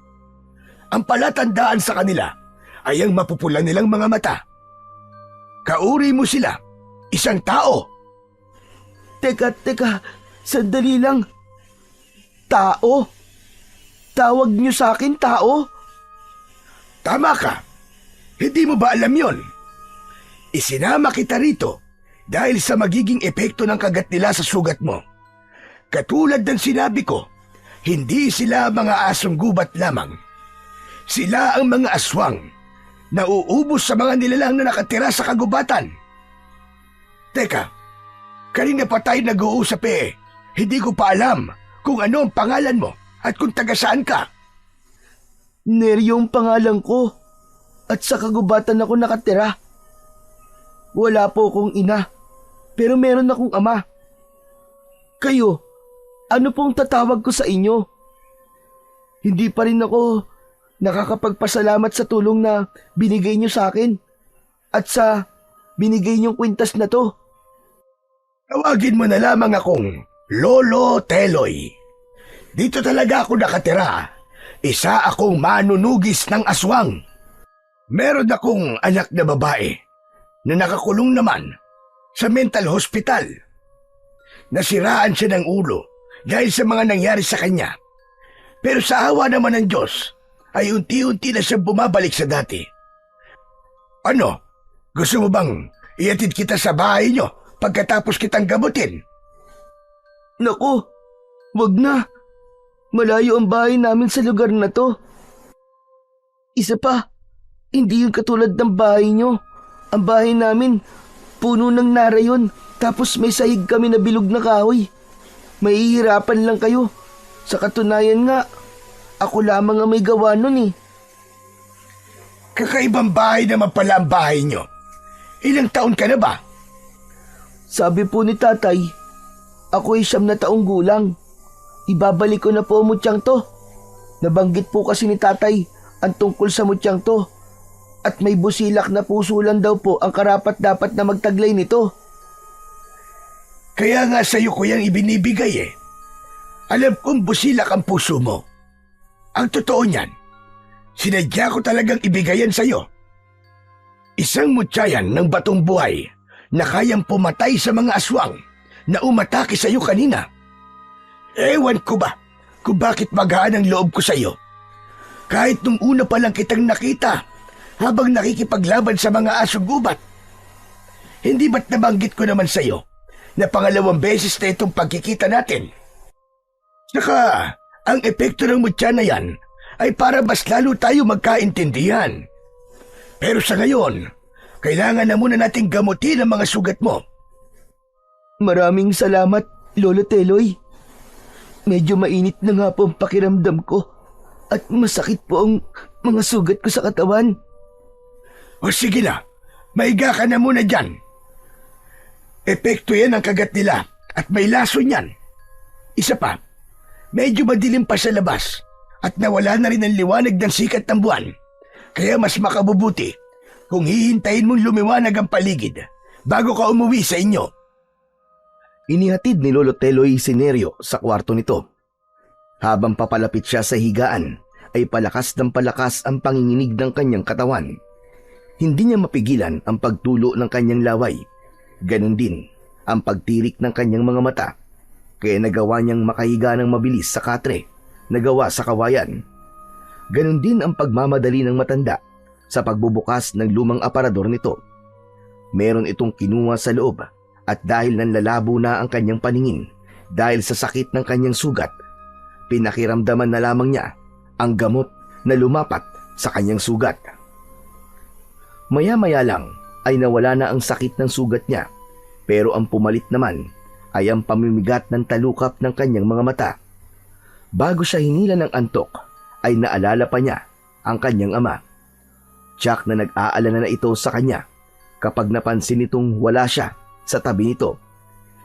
Ang palatandaan sa kanila ay ang mapupula nilang mga mata. Kauri mo sila, isang tao. Teka, sandali lang. Tao? Tawag niyo sa akin tao? Tama ka. Hindi mo ba alam yon? Isinama kita rito dahil sa magiging epekto ng kagat nila sa sugat mo. Katulad ng sinabi ko, hindi sila mga asong gubat lamang. Sila ang mga aswang na uubos sa mga nilalang na nakatira sa kagubatan. Teka, kanina pa tayo nag-uusap Hindi ko pa alam kung ano ang pangalan mo at kung taga saan ka. Neryo ang pangalan ko at sa kagubatan ako nakatira. Wala po akong ina, pero meron akong ama. Kayo, ano pong tatawag ko sa inyo? Hindi pa rin ako nakakapagpasalamat sa tulong na binigay niyo sa akin at sa binigay niyong kwintas na to. Tawagin mo na lamang akong Lolo Teloy. Dito talaga ako nakatira. Isa akong manunugis ng aswang. Meron akong anak na babae na nakakulong naman sa mental hospital. Nasiraan siya ng ulo dahil sa mga nangyari sa kanya. Pero sa awa naman ng Diyos, ay unti-unti na siyang bumabalik sa dati. Ano? Gusto mo bang iatid kita sa bahay niyo pagkatapos kitang gamutin? Naku, wag na. Malayo ang bahay namin sa lugar na to. Isa pa, hindi yung katulad ng bahay nyo. Ang bahay namin, puno ng narayon, tapos may sahig kami na bilog na kahoy. Mahihirapan lang kayo. Sa katunayan nga, ako lamang ang may gawa nun Kakaibang bahay naman pala ang bahay niyo. Ilang taon ka na ba? Sabi po ni tatay, ako ay 9 na taong gulang. Ibabalik ko na po ang mutyang to. Nabanggit po kasi ni tatay ang tungkol sa mutyang to. At may busilak na puso lang daw po ang karapat dapat na magtaglay nito. Kaya nga sa'yo ko yung ibinibigay eh. Alam kong busilak ang puso mo. Ang totoo niyan, sinadya ko talagang ibigayan sa'yo. Isang mutyayan ng batong buhay na kayang pumatay sa mga aswang na umatake sa'yo kanina. Ewan ko ba kung bakit magaan ang loob ko sa'yo. Kahit nung una pa lang kitang nakita habang nakikipaglaban sa mga aso gubat. Hindi ba't nabanggit ko naman sa'yo na pangalawang beses na itong pagkikita natin? Saka, ang epekto ng mutya na yan ay para mas lalo tayo magkaintindihan. Pero sa ngayon, kailangan na muna nating gamutin ang mga sugat mo. Maraming salamat, Lolo Teloy. Medyo mainit na nga po ang pakiramdam ko at masakit po ang mga sugat ko sa katawan. O sige na, maiga ka na muna dyan. Epekto yan ang kagat nila at may lason yan. Isa pa, medyo madilim pa sa labas at nawala na rin ang liwanag ng sikat ng buwan. Kaya mas makabubuti kung hihintayin mong lumiwanag ang paligid bago ka umuwi sa inyo. Inihatid ni Lolo Teloy si Neryo sa kwarto nito. Habang papalapit siya sa higaan, ay palakas ng palakas ang panginginig ng kanyang katawan. Hindi niya mapigilan ang pagtulo ng kanyang laway. Ganon din ang pagtirik ng kanyang mga mata. Kaya nagawa niyang makahiga ng mabilis sa katre na gawa sa kawayan. Ganon din ang pagmamadali ng matanda sa pagbubukas ng lumang aparador nito. Meron itong kinuha sa loob at dahil nanlalabo na ang kanyang paningin dahil sa sakit ng kanyang sugat, pinakiramdaman na lamang niya ang gamot na lumapat sa kanyang sugat. Maya-maya lang ay nawala na ang sakit ng sugat niya, pero ang pumalit naman ay ang pamimigat ng talukap ng kanyang mga mata. Bago siya hinila ng antok, ay naalala pa niya ang kanyang ama. Tiyak na nag-aalala na ito sa kanya kapag napansin nitong wala siya sa tabi nito.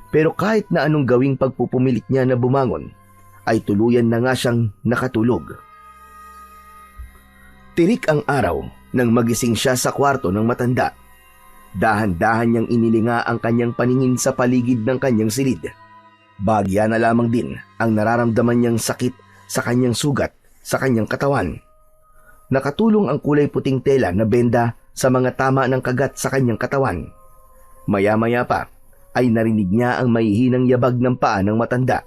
Pero kahit na anong gawing pagpupumilit niya na bumangon, ay tuluyan na nga siyang nakatulog. Tirik ang araw nang magising siya sa kwarto ng matanda. Dahan-dahan niyang inilinga ang kanyang paningin sa paligid ng kanyang silid. Bagya na lamang din ang nararamdaman niyang sakit sa kanyang sugat sa kanyang katawan. Nakatulong ang kulay puting tela na benda sa mga tama ng kagat sa kanyang katawan. Maya-maya pa ay narinig niya ang mahihinang yabag ng paa ng matanda.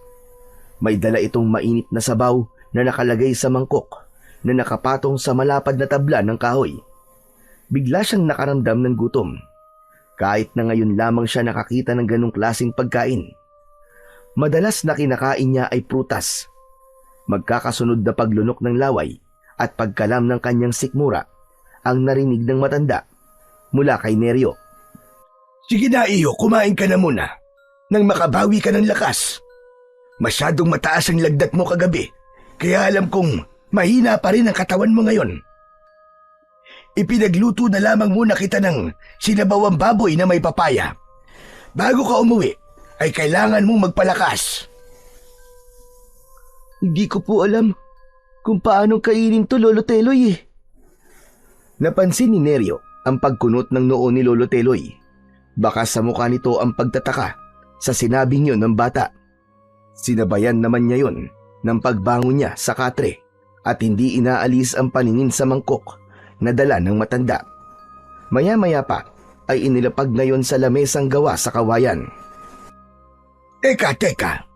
May dala itong mainit na sabaw na nakalagay sa mangkok na nakapatong sa malapad na tabla ng kahoy. Bigla siyang nakaramdam ng gutom. Kahit na ngayon lamang siya nakakita ng ganong klaseng pagkain. Madalas na kinakain niya ay prutas. Magkakasunod na paglunok ng laway at pagkalam ng kanyang sikmura ang narinig ng matanda mula kay Neryo. Sige na iyo, kumain ka na muna nang makabawi ka ng lakas. Masyadong mataas ang lagdat mo kagabi, kaya alam kong mahina pa rin ang katawan mo ngayon. Ipinagluto na lamang muna kita ng sinabawang baboy na may papaya. Bago ka umuwi, ay kailangan mong magpalakas. Hindi ko po alam kung paano kainin to, Lolo Teloy eh. Napansin ni Neryo ang pagkunot ng noo ni Lolo Teloy. Baka sa mukha nito ang pagtataka sa sinabing yun ng bata. Sinabayan naman niya yun ng pagbangon niya sa katre at hindi inaalis ang paningin sa mangkok na dala ng matanda. Maya-maya pa ay inilapag na yon sa lamesang gawa sa kawayan. Teka.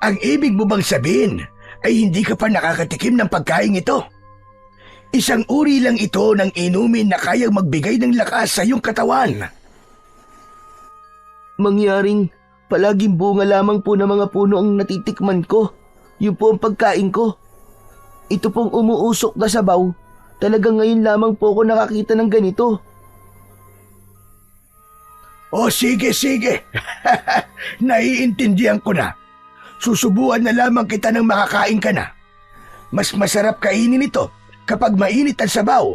Ang ibig mo bang sabihin ay hindi ka pa nakakatikim ng pagkain ito? Isang uri lang ito ng inumin na kayang magbigay ng lakas sa iyong katawan. Mangyaring palaging bunga lamang po ng mga puno ang natitikman ko. Yun po ang pagkain ko. Ito pong umuusok na sabaw. Talagang ngayon lamang po ako nakakita ng ganito. O sige. Naiintindihan ko na. Susubuan na lamang kita ng makakain ka na. Mas masarap kainin ito kapag mainit ang sabaw.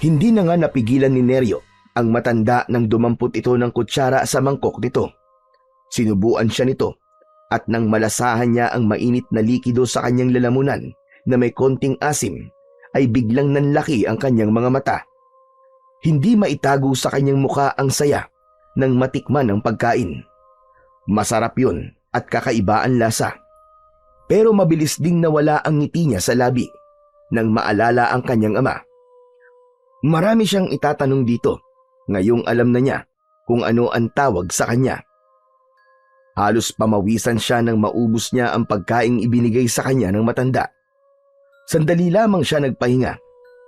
Hindi na nga napigilan ni Neryo ang matanda nang dumampot ito ng kutsara sa mangkok nito. Sinubuan siya nito at nang malasahan niya ang mainit na likido sa kanyang lalamunan na may konting asim, ay biglang nanlaki ang kanyang mga mata. Hindi maitago sa kanyang muka ang saya nang matikman ang pagkain. Masarap yun at kakaiba ang lasa. Pero mabilis ding nawala ang ngiti niya sa labi nang maalala ang kanyang ama. Marami siyang itatanong dito, ngayong alam na niya kung ano ang tawag sa kanya. Halos pamawisan siya nang maubos niya ang pagkaing ibinigay sa kanya ng matanda. Sandali lamang siya nagpahinga.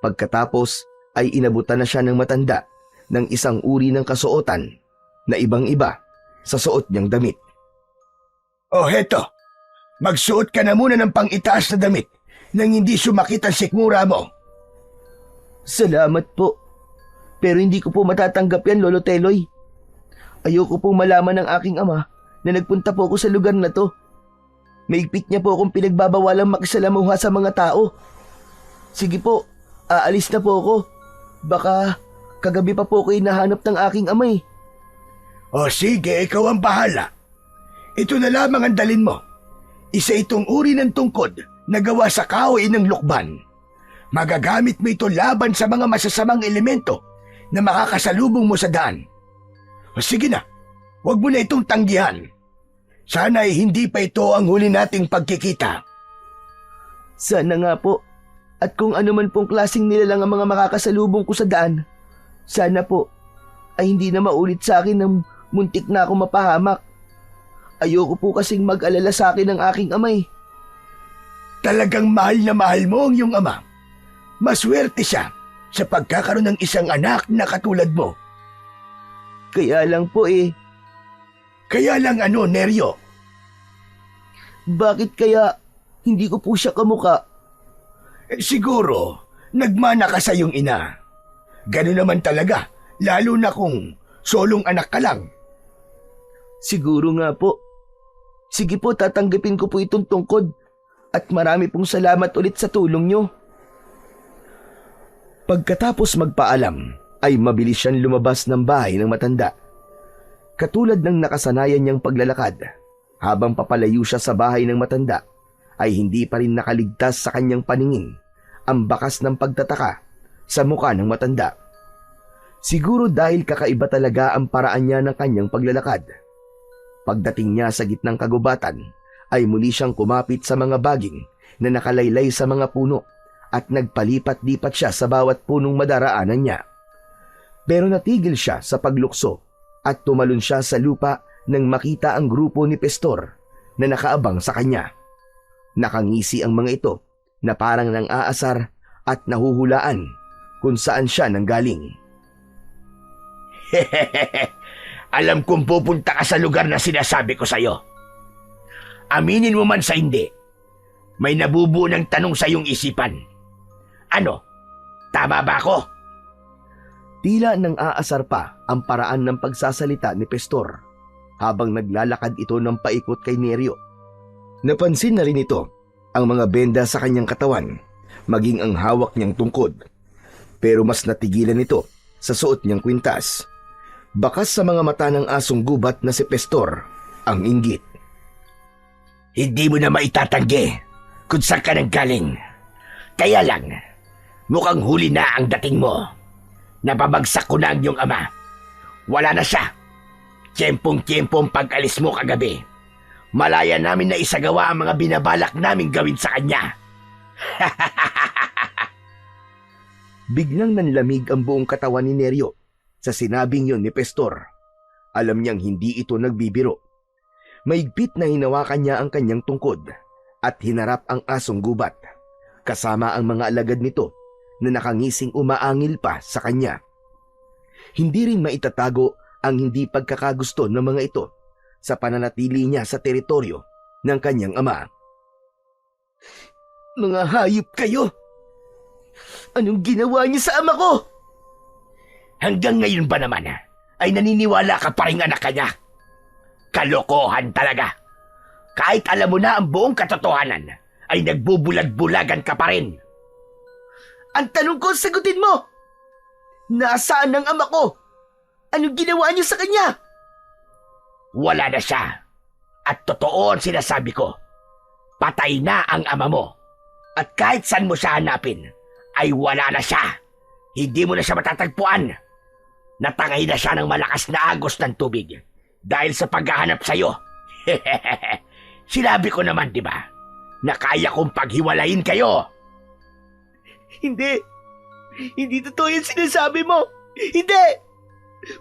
Pagkatapos ay inabutan na siya ng matanda ng isang uri ng kasuotan na ibang-iba sa suot niyang damit. Oh, heto. Magsuot ka na muna ng pang-itaas na damit nang hindi sumakit ang sikmura mo. Salamat po. Pero hindi ko po matatanggap yan, Lolo Teloy. Ayoko po malaman ng aking ama na nagpunta po ako sa lugar na to. Maigpit niya po akong pinagbabawalang makisalamuha sa mga tao. Sige po, aalis na po ako. Baka kagabi pa po ako hinahanap ng aking ama eh. O sige, ikaw ang bahala. Ito na lamang ang dalin mo. Isa itong uri ng tungkod na gawa sa kahoy ng lukban. Magagamit mo ito laban sa mga masasamang elemento na makakasalubong mo sa daan. O sige na, huwag mo na itong tanggihan. Sana ay hindi pa ito ang huli nating pagkikita. Sana nga po. At kung ano man pong klaseng nilalang ang mga makakasalubong ko sa daan, sana po ay hindi na maulit sa akin ng muntik na ako mapahamak. Ayoko po kasing mag-alala sa akin ng aking amay. Talagang mahal na mahal mo ang iyong ama. Maswerte siya sa pagkakaroon ng isang anak na katulad mo. Kaya lang po eh, Kaya lang ano, Neryo? bakit kaya hindi ko po siya kamuka? Siguro, nagmana ka sa iyong ina. Ganun naman talaga, lalo na kung solong anak ka lang. Siguro nga po. Sige po, tatanggapin ko po itong tungkod. At marami pong salamat ulit sa tulong nyo. Pagkatapos magpaalam, ay mabilis siyang lumabas ng bahay ng matanda. Katulad ng nakasanayan niyang paglalakad, habang papalayo siya sa bahay ng matanda, ay hindi pa rin nakaligtas sa kanyang paningin ang bakas ng pagtataka sa mukha ng matanda. Siguro dahil kakaiba talaga ang paraan niya ng kanyang paglalakad. Pagdating niya sa gitnang kagubatan, ay muli siyang kumapit sa mga baging na nakalaylay sa mga puno at nagpalipat-lipat siya sa bawat punong madaraanan niya. Pero natigil siya sa paglukso at tumalon siya sa lupa nang makita ang grupo ni Pestor na nakaabang sa kanya. Nakangisi ang mga ito na parang nang-aasar at nahuhulaan kung saan siya nanggaling. Alam kong pupunta ka sa lugar na sinasabi ko sa'yo. Aminin mo man sa hindi, may nabubuo ng tanong sa iyong isipan. Ano? Tama ba ako? Tila nang aasar pa ang paraan ng pagsasalita ni Pestor habang naglalakad ito ng paikot kay Neryo. Napansin na rin ito ang mga benda sa kanyang katawan, maging ang hawak niyang tungkod. Pero mas natigilan ito sa suot niyang kwintas. Bakas sa mga mata ng asong gubat na si Pestor ang inggit. Hindi mo na maitatanggi kung saan ka nanggaling. Kaya lang, mukhang huli na ang dating mo. Napabagsak ko na ang iyong ama. Wala na siya. Tiyempong-tiyempong pag-alis mo kagabi. Malaya namin na isagawa ang mga binabalak naming gawin sa kanya. Biglang nanlamig ang buong katawan ni Neryo sa sinabing yon ni Pestor. Alam niyang hindi ito nagbibiro. Maigpit na hinawakan niya ang kanyang tungkod at hinarap ang asong gubat, kasama ang mga alagad nito na nakangising umaangil pa sa kanya. Hindi rin maitatago ang hindi pagkakagusto ng mga ito sa pananatili niya sa teritoryo ng kanyang ama. Mga hayop kayo! Anong ginawa niyo sa ama ko? Hanggang ngayon ba naman ay naniniwala ka pa rin anak ka niya? Kalokohan talaga. Kahit alam mo na ang buong katotohanan, ay nagbubulag-bulagan ka pa rin. Ang tanong ko, sagutin mo! Nasaan ang ama ko? Anong ginawa niyo sa kanya? Wala na siya. At totoo ang sinasabi ko. Patay na ang ama mo. At kahit saan mo siya hanapin, ay wala na siya. Hindi mo na siya matatagpuan. Natangay na siya ng malakas na agos ng tubig dahil sa paghahanap sa'yo. Sinabi ko naman, di ba, na kaya kong paghiwalayin kayo. Hindi. Hindi totoo yung sinasabi mo. Hindi!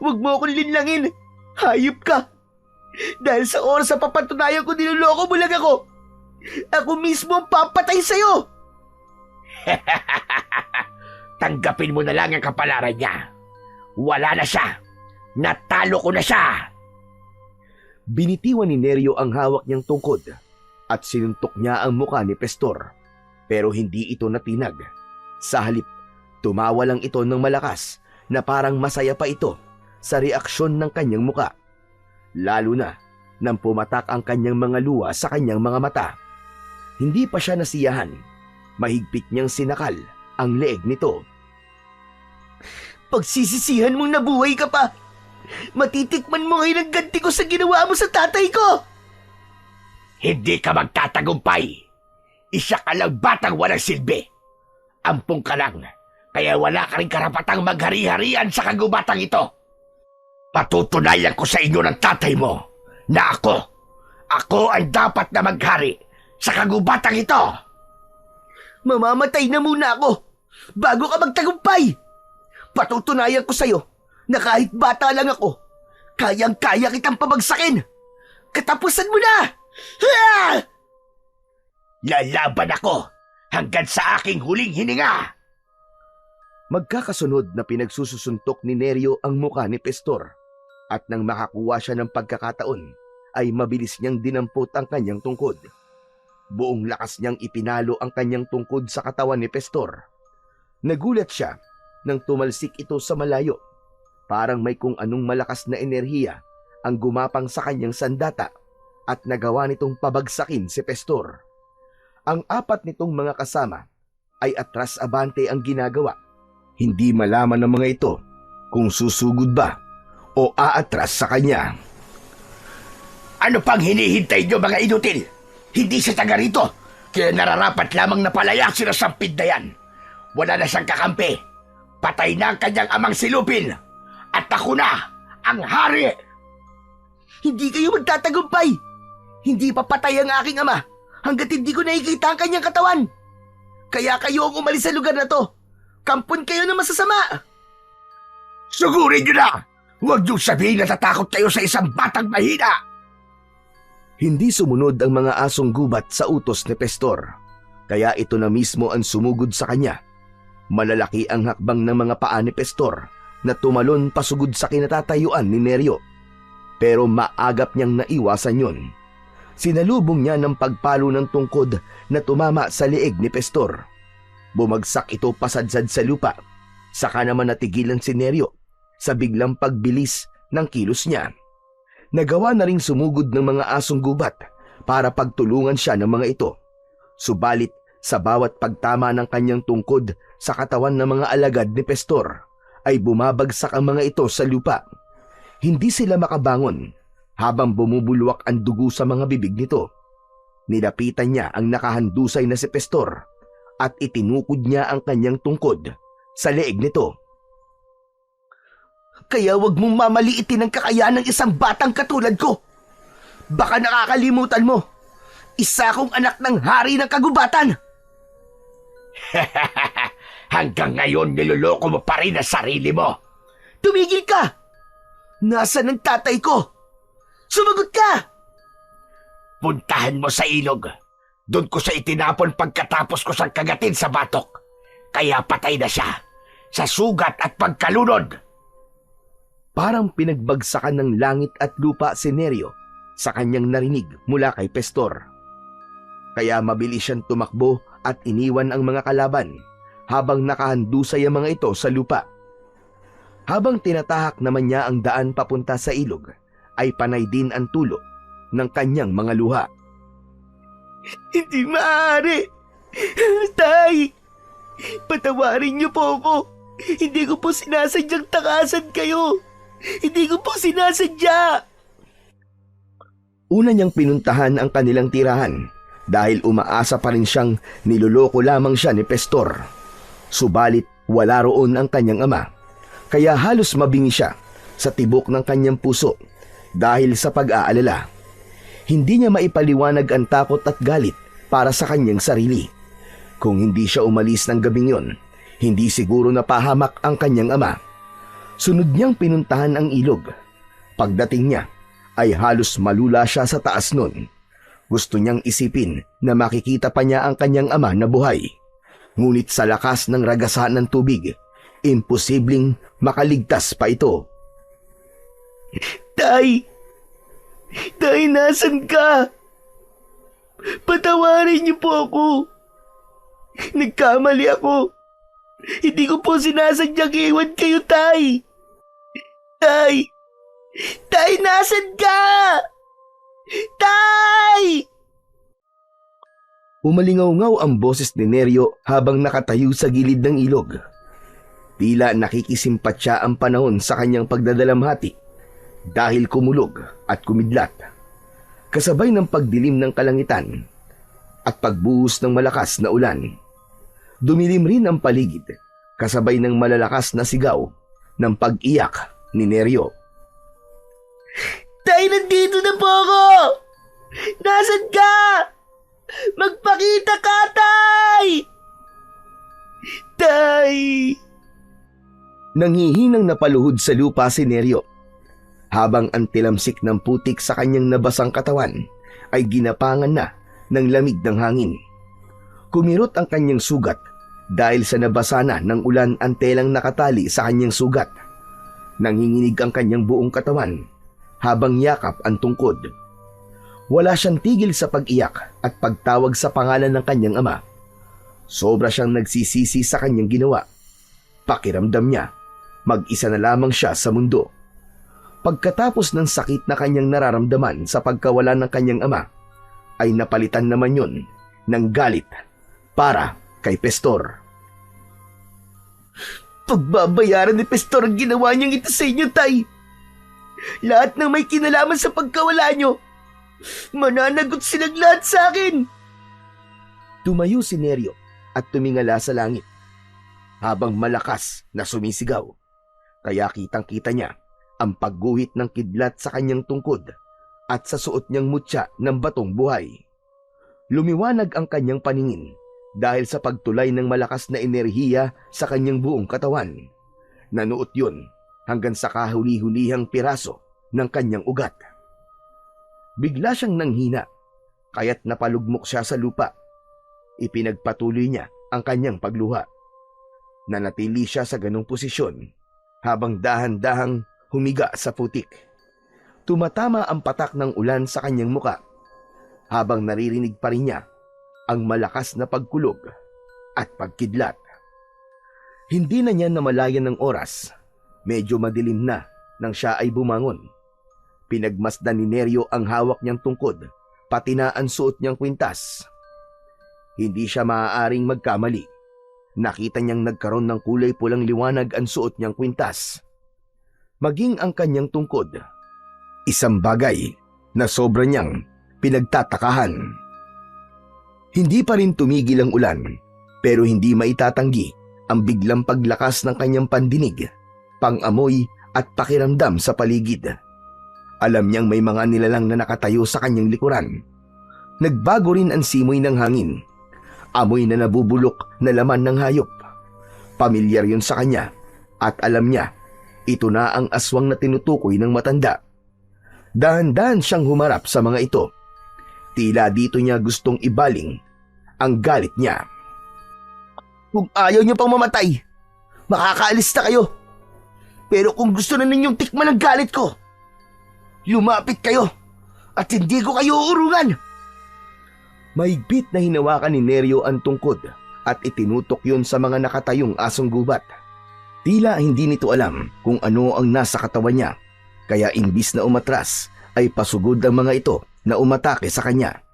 Huwag mo akong linlangin. Hayop ka. Dahil sa oras sa papatunayan ko niloloko mo lang ako. Ako mismo ang papatay sa'yo. Tanggapin mo na lang ang kapalaran niya. Wala na siya. Natalo ko na siya. Binitiwan ni Neryo ang hawak niyang tungkod at sinuntok niya ang muka ni Pestor, pero hindi ito natinag. Sa halip, tumawa lang ito ng malakas na parang masaya pa ito sa reaksyon ng kanyang muka. Lalo na nang pumatak ang kanyang mga luha sa kanyang mga mata. Hindi pa siya nasiyahan. Mahigpit niyang sinakal ang leeg nito. Pagsisisihan mong nabuhay ka pa. Matitikman mo ngayon ang ganti ko sa ginawa mo sa tatay ko. Hindi ka magtatagumpay. Isa ka lang batang walang silbi. Ampong ka lang, kaya wala ka rin karapatang maghari-harian sa kagubatang ito. Patutunayan ko sa inyo ng tatay mo na ako ang dapat na maghari sa kagubatang ito. Mamamatay na muna ako bago ka magtagumpay. Patutunayan ko sa'yo na kahit bata lang ako, kayang-kaya kitang pabagsakin. Katapusan mo na! Ah! Lalaban ako hanggang sa aking huling hininga. Magkakasunod na pinagsususuntok ni Neryo ang muka ni Pestor, at nang makakuha siya ng pagkakataon, ay mabilis niyang dinampot ang kanyang tungkod. Buong lakas niyang ipinalo ang kanyang tungkod sa katawan ni Pestor. Nagulat siya nang tumalsik ito sa malayo. Parang may kung anong malakas na enerhiya ang gumapang sa kanyang sandata at nagawa nitong pabagsakin si Pestor. Ang apat nitong mga kasama ay atras abante ang ginagawa. Hindi malaman ng mga ito kung susugod ba o aatras sa kanya. Ano pang hinihintay nyo, mga inutil? Hindi siya taga rito, kaya nararapat lamang na palayasin ang sampid na yan. Wala na siyang kakampi. Patay na ang kanyang amang silupin. At ako na ang hari. Hindi kayo magtatagumpay. Hindi papatay ang aking ama hanggat hindi ko nakikita ang kanyang katawan. Kaya kayo ang umalis sa lugar na to. Kampon kayo na masasama. Sugurin nyo na! Huwag niyong sabihin na tatakot kayo sa isang batang mahina. Hindi sumunod ang mga asong gubat sa utos ni Pestor, kaya ito na mismo ang sumugod sa kanya. Malalaki ang hakbang ng mga paa ni Pestor na tumalon pasugod sa kinatatayuan ni Neryo. Pero maagap niyang naiwasan yon. Sinalubong niya ng pagpalo ng tungkod na tumama sa leeg ni Pestor. Bumagsak ito pasadsad sa lupa. Saka naman natigilan si Neryo sa biglang pagbilis ng kilos niya. Nagawa na ring sumugod ng mga asong gubat para pagtulungan siya ng mga ito. Subalit sa bawat pagtama ng kanyang tungkod sa katawan ng mga alagad ni Pestor, ay bumabagsak ang mga ito sa lupa. Hindi sila makabangon habang bumubulwak ang dugo sa mga bibig nito. Nilapitan niya ang nakahandusay na si Pestor at itinukod niya ang kanyang tungkod sa leeg nito. Kaya wag mong mamaliitin ang kakayahan ng isang batang katulad ko. Baka nakakalimutan mo, isa akong anak ng hari ng kagubatan. Hanggang ngayon niloloko mo pa rin ang sarili mo. Tumigil ka! Nasaan ang tatay ko? Sumagot ka! Puntahan mo sa ilog. Doon ko siya itinapon pagkatapos ko siyang kagatin sa batok. Kaya patay na siya sa sugat at pagkalunod. Parang pinagbagsakan ng langit at lupa si Neryo sa kanyang narinig mula kay Pestor. Kaya mabilis siyang tumakbo at iniwan ang mga kalaban habang nakahandusay ang mga ito sa lupa. Habang tinatahak naman niya ang daan papunta sa ilog, ay panay din ang tulo ng kanyang mga luha. Hindi maaari! Tay! Patawarin niyo po ako! Hindi ko po sinasadyang takasan kayo! Hindi ko po sinasadya! Una niyang pinuntahan ang kanilang tirahan dahil umaasa pa rin siyang niloloko lamang siya ni Pestor. Subalit wala roon ang kanyang ama. Kaya halos mabingi siya sa tibok ng kanyang puso dahil sa pag-aalala. Hindi niya maipaliwanag ang takot at galit para sa kanyang sarili. Kung hindi siya umalis ng gabing yon, hindi siguro napahamak ang kanyang ama. Sunod niyang pinuntahan ang ilog. Pagdating niya, ay halos malula siya sa taas nun. Gusto niyang isipin na makikita pa niya ang kanyang ama na buhay. Ngunit sa lakas ng ragasan ng tubig, imposibleng makaligtas pa ito. Tay! Tay, nasan ka? Patawarin niyo po ako. Nagkamali ako. Hindi ko po sinasadyang iwan kayo, Tay. Tay! Tay, nasan ka? Tay! Umalingaw-ngaw ang boses ni Neryo habang nakatayo sa gilid ng ilog. Tila nakikisimpatya ang panahon sa kanyang pagdadalamhati dahil kumulog at kumidlat. Kasabay ng pagdilim ng kalangitan at pagbuhos ng malakas na ulan. Dumilim rin ang paligid kasabay ng malalakas na sigaw ng pag-iyak ni Neryo. Tay, nandito na po ako! Nasaan ka? Magpakita ka, Tay! Tay! Nanghihinang napaluhod sa lupa si Neryo habang ang tilamsik ng putik sa kanyang nabasang katawan ay ginapangan na ng lamig ng hangin. Kumirot ang kanyang sugat dahil sa nabasa na ng ulan ang telang nakatali sa kanyang sugat. Nanginginig ang kanyang buong katawan habang yakap ang tungkod. Wala siyang tigil sa pag-iyak at pagtawag sa pangalan ng kanyang ama. Sobra siyang nagsisisi sa kanyang ginawa. Pakiramdam niya, mag-isa na lamang siya sa mundo. Pagkatapos ng sakit na kanyang nararamdaman sa pagkawala ng kanyang ama, ay napalitan naman yon ng galit para kay Pestor. Pagbabayaran ni Pestor ang ginawa niyang ito sa inyo, Tay. Lahat ng may kinalaman sa pagkawala niyo, mananagot silang lahat sa akin. Tumayo si Neryo at tumingala sa langit habang malakas na sumisigaw. Kaya kitang-kita niya ang pagguhit ng kidlat sa kanyang tungkod at sa suot niyang mutya ng batong buhay. Lumiwanag ang kanyang paningin dahil sa pagtulay ng malakas na enerhiya sa kanyang buong katawan. Nanuot yun hanggang sa kahuli-hulihang piraso ng kanyang ugat. Bigla siyang nanghina, kaya't napalugmok siya sa lupa. Ipinagpatuloy niya ang kanyang pagluha. Nanatili siya sa ganong posisyon habang dahan-dahang humiga sa putik. Tumatama ang patak ng ulan sa kanyang muka habang naririnig pa rin niya ang malakas na pagkulog at pagkidlat. Hindi na niya namalayan ng oras. Medyo madilim na nang siya ay bumangon. Pinagmasdan ni Neryo ang hawak niyang tungkod, pati na ang suot niyang kwintas. Hindi siya maaaring magkamali. Nakita niyang nagkaroon ng kulay pulang liwanag ang suot niyang kwintas. Maging ang kanyang tungkod. Isang bagay na sobra niyang pinagtatakahan. Hindi pa rin tumigil ang ulan, pero hindi maitatanggi ang biglang paglakas ng kanyang pandinig, pangamoy at pakiramdam sa paligid. Alam niyang may mga nilalang na nakatayo sa kanyang likuran. Nagbago rin ang simoy ng hangin. Amoy na nabubulok na laman ng hayop. Pamilyar yun sa kanya at alam niya, ito na ang aswang na tinutukoy ng matanda. Dahan-dahan siyang humarap sa mga ito. Tila dito niya gustong ibaling ang galit niya. Kung ayaw niyo pang mamatay, makakaalis na kayo. Pero kung gusto na ninyong tikman ang galit ko, lumapit kayo at hindi ko kayo uurungan. Mahigpit na hinawakan ni Neryo ang tungkod at itinutok yun sa mga nakatayong asong gubat. Tila hindi nito alam kung ano ang nasa katawan niya, kaya imbis na umatras ay pasugod ang mga ito na umatake sa kanya.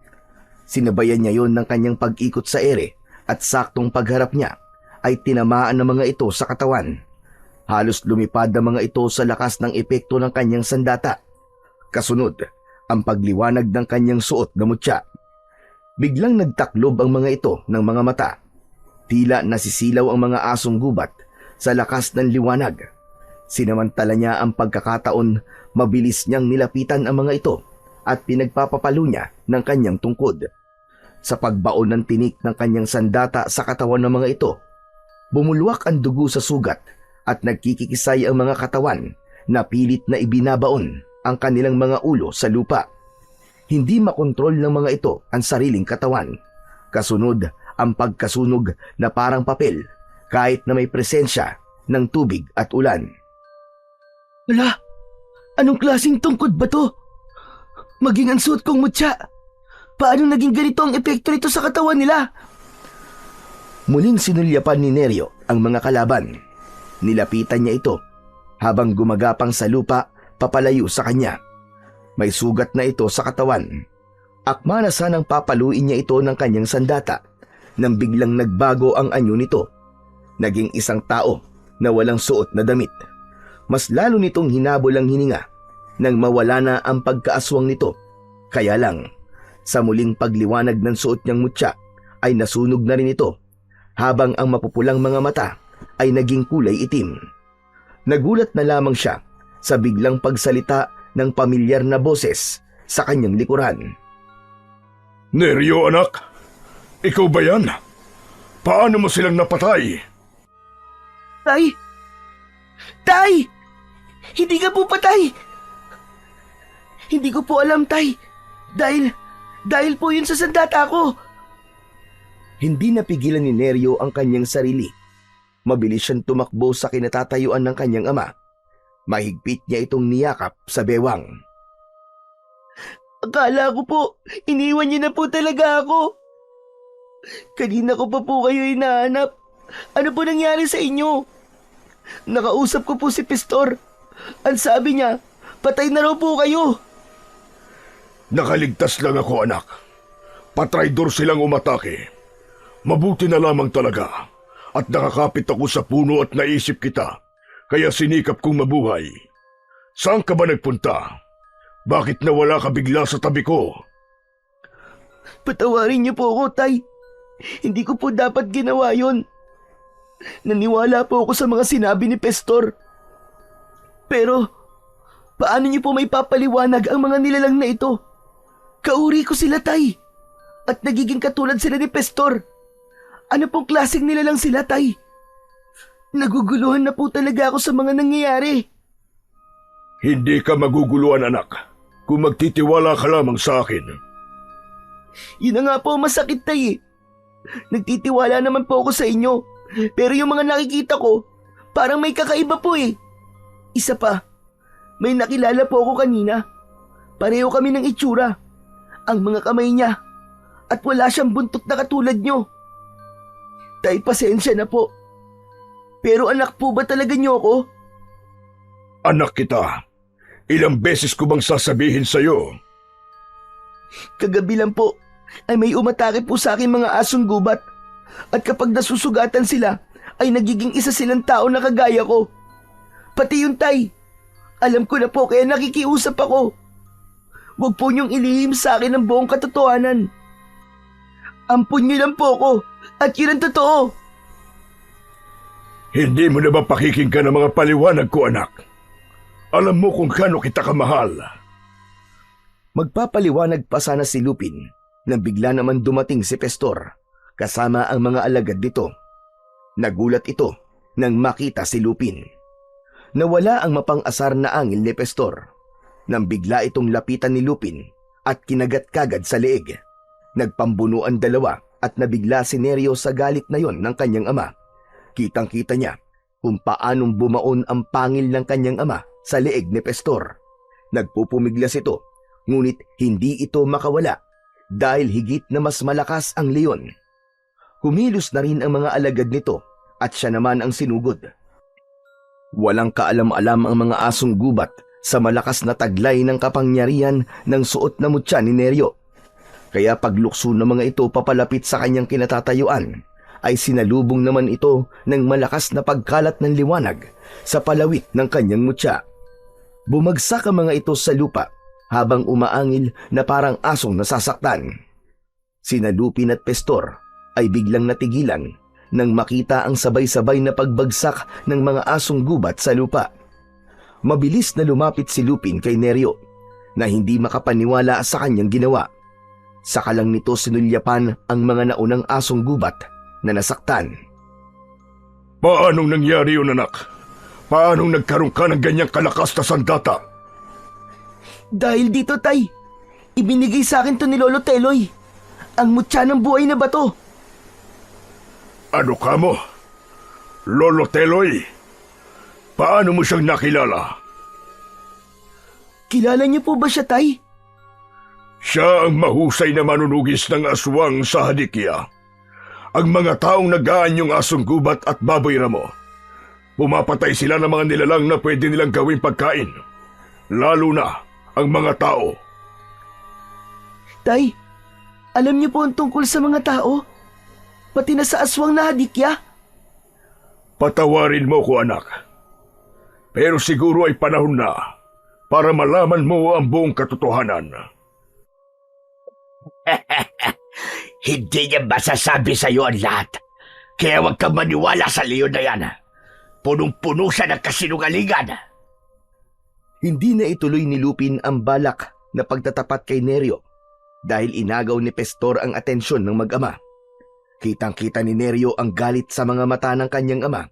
Sinabayan niya yon ng kanyang pag-ikot sa ere at saktong pagharap niya ay tinamaan ng mga ito sa katawan. Halos lumipad ang mga ito sa lakas ng epekto ng kanyang sandata. Kasunod, ang pagliwanag ng kanyang suot na mutya. Biglang nagtaklob ang mga ito ng mga mata. Tila nasisilaw ang mga asong gubat sa lakas ng liwanag. Sinamantala niya ang pagkakataon, mabilis niyang nilapitan ang mga ito at pinagpapapalo niya ng kanyang tungkod. Sa pagbaon ng tinik ng kanyang sandata sa katawan ng mga ito, bumulwak ang dugo sa sugat at nagkikikisay ang mga katawan na pilit na ibinabaon ang kanilang mga ulo sa lupa. Hindi makontrol ng mga ito ang sariling katawan. Kasunod ang pagkasunog na parang papel kahit na may presensya ng tubig at ulan. Wala, anong klaseng tungkod ba to? Maging ang suot kong mutya. Paano naging ganito ang epekto nito sa katawan nila? Muling sinulyapan ni Neryo ang mga kalaban. Nilapitan niya ito habang gumagapang sa lupa papalayo sa kanya. May sugat na ito sa katawan. Akma na sanang papaluin niya ito ng kanyang sandata nang biglang nagbago ang anyo nito. Naging isang tao na walang suot na damit. Mas lalo nitong hinabol ang hininga nang mawala na ang pagkaaswang nito. Kaya lang, sa muling pagliwanag ng suot niyang mutya ay nasunog na rin ito habang ang mapupulang mga mata ay naging kulay itim. Nagulat na lamang siya sa biglang pagsalita ng pamilyar na boses sa kanyang likuran. Neryo, anak, ikaw ba yan? Paano mo silang napatay? Tay! Tay! Hindi ka po patay! Hindi ko po alam, Tay. Dahil po yun sa sandata ko. Hindi napigilan ni Neryo ang kanyang sarili. Mabilis siyang tumakbo sa kinatatayuan ng kanyang ama. Mahigpit niya itong niyakap sa bewang. Akala ko po, iniwan niyo na po talaga ako. Kanina ko pa po kayo hinahanap. Ano po nangyari sa inyo? Nakausap ko po si Pistor. Ang sabi niya, patay na raw po kayo. Nakaligtas lang ako, anak. Patraidor silang umatake. Mabuti na lamang talaga. At nakakapit ako sa puno at naisip kita. Kaya sinikap kong mabuhay. Saan ka ba nagpunta? Bakit nawala ka bigla sa tabi ko? Patawarin niyo po ako, Tay. Hindi ko po dapat ginawa yon. Naniwala po ako sa mga sinabi ni Pestor. Pero, paano niyo po may papaliwanag ang mga nilalang na ito? Kauri ko sila, Tay. At nagiging katulad sila ni Pestor. Ano pong klaseng nilalang sila, Tay? Naguguluhan na po talaga ako sa mga nangyayari. Hindi ka maguguluhan, anak. Kung magtitiwala ka lamang sa akin. Yun na nga po masakit, Tay. Nagtitiwala naman po ako sa inyo. Pero yung mga nakikita ko, parang may kakaiba po eh. Isa pa, may nakilala po ako kanina. Pareho kami ng itsura. Ang mga kamay niya. At wala siyang buntot na katulad nyo. Tay, pasensya na po. Pero anak po ba talaga niyo ako? Anak kita. Ilang beses ko bang sasabihin sa'yo? Kagabi lang po ay may umatake po sa akin mga asong gubat. At kapag nasusugatan sila, ay nagiging isa silang tao na kagaya ko. Pati yung Tay. Alam ko na po kaya nakikiusap ako. Huwag po niyong ilihim sa akin ang buong katotohanan. Ampun niyo lang po ako at yun ang totoo. Hindi mo na ba pakikinggan ang mga paliwanag ko, anak? Alam mo kung kano kita kamahal. Magpapaliwanag pa sana si Lupin nang bigla naman dumating si Pestor kasama ang mga alagad nito. Nagulat ito nang makita si Lupin. Nawala ang mapang-asar na angil ni Pestor nang bigla itong lapitan ni Lupin at kinagat kagad sa leeg. Nagpambuno ang dalawa at nabigla si Neryo sa galit na yon ng kanyang ama. Kitang-kita niya kung paanong bumaon ang pangil ng kanyang ama sa leeg ni Pestor. Nagpupumiglas ito, ngunit hindi ito makawala dahil higit na mas malakas ang leon. Kumilos na rin ang mga alagad nito at siya naman ang sinugod. Walang kaalam-alam ang mga asong gubat sa malakas na taglay ng kapangyarihan ng suot na mutya ni Neryo. Kaya paglukso ng mga ito papalapit sa kanyang kinatatayuan, ay sinalubong naman ito ng malakas na pagkalat ng liwanag sa palawit ng kanyang mutya. Bumagsak ang mga ito sa lupa habang umaangil na parang asong nasasaktan. Sina Lupin at Pestor ay biglang natigilan nang makita ang sabay-sabay na pagbagsak ng mga asong gubat sa lupa. Mabilis na lumapit si Lupin kay Neryo na hindi makapaniwala sa kanyang ginawa. Saka lang nito sinulyapan ang mga naunang asong gubat na nasaktan. Paanong nangyari yun, anak? Paanong nagkaroon ka ng ganyang kalakas na sandata? Dahil dito, Tay. Ibinigay sa akin to ni Lolo Teloy. Ang mutya ng buhay na bato. Ano ka mo? Lolo Teloy? Paano mo siyang nakilala? Kilala niyo po ba siya, Tay? Siya ang mahusay na manunugis ng aswang sa Hadikya. Ang mga taong nag-aanyong asong gubat at baboy ramo. Pumapatay sila ng mga nilalang na pwede nilang gawing pagkain. Lalo na ang mga tao. Tay, alam niyo po ang tungkol sa mga tao? Pati na sa aswang na Hadikya? Patawarin mo ko, anak. Pero siguro ay panahon na para malaman mo ang buong katotohanan. Hindi niya masasabi sa iyo ang lahat. Kaya huwag kang maniwala sa leon na yan. Punong-puno siya ng kasinungalingan. Hindi na ituloy ni Lupin ang balak na pagtatapat kay Neryo dahil inagaw ni Pestor ang atensyon ng mag-ama. Kitang-kita ni Neryo ang galit sa mga mata ng kanyang ama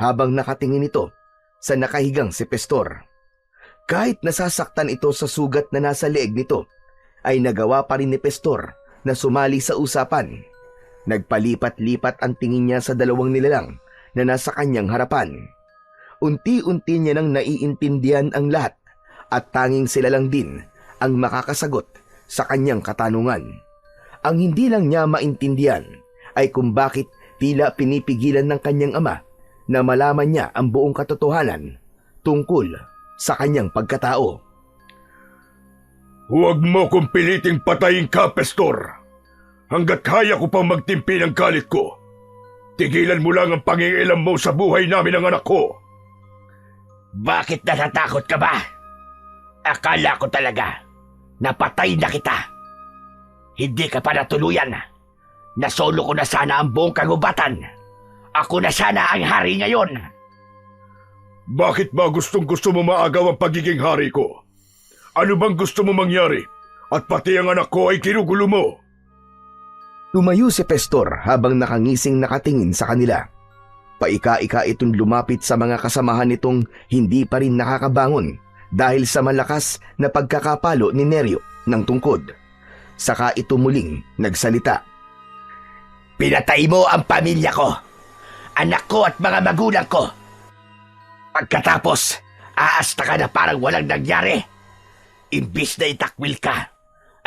habang nakatingin ito sa nakahigang si Pestor. Kahit nasasaktan ito sa sugat na nasa leeg nito, ay nagawa pa rin ni Pestor na sumali sa usapan. Nagpalipat-lipat ang tingin niya sa dalawang nilalang na nasa kanyang harapan. Unti-unti niya nang naiintindihan ang lahat at tanging sila lang din ang makakasagot sa kanyang katanungan. Ang hindi lang niya maintindihan ay kung bakit tila pinipigilan ng kanyang ama na malaman niya ang buong katotohanan tungkol sa kanyang pagkatao. Huwag mo kong piliting patayin ka, Pestor. Hanggat kaya ko pang magtimpi ng galit ko, tigilan mo lang ang pangingialam mo sa buhay namin ng anak ko. Bakit natatakot ka ba? Akala ko talaga napatay na kita. Hindi ka pa natuluyan. Nasolo ko na sana ang buong kagubatan. Ako na sana ang hari ngayon. Bakit ba gustong-gusto mo maagaw ang pagiging hari ko? Ano bang gusto mo mangyari? At pati ang anak ko ay kinugulo mo. Tumayo si Pestor habang nakangising nakatingin sa kanila. Paika-ika itong lumapit sa mga kasamahan nitong hindi pa rin nakakabangon dahil sa malakas na pagkakapalo ni Neryo ng tungkod. Saka ito muling nagsalita. Pinatay mo ang pamilya ko, anak ko at mga magulang ko. Pagkatapos, aasta ka na parang walang nangyari. Imbis na itakwil ka,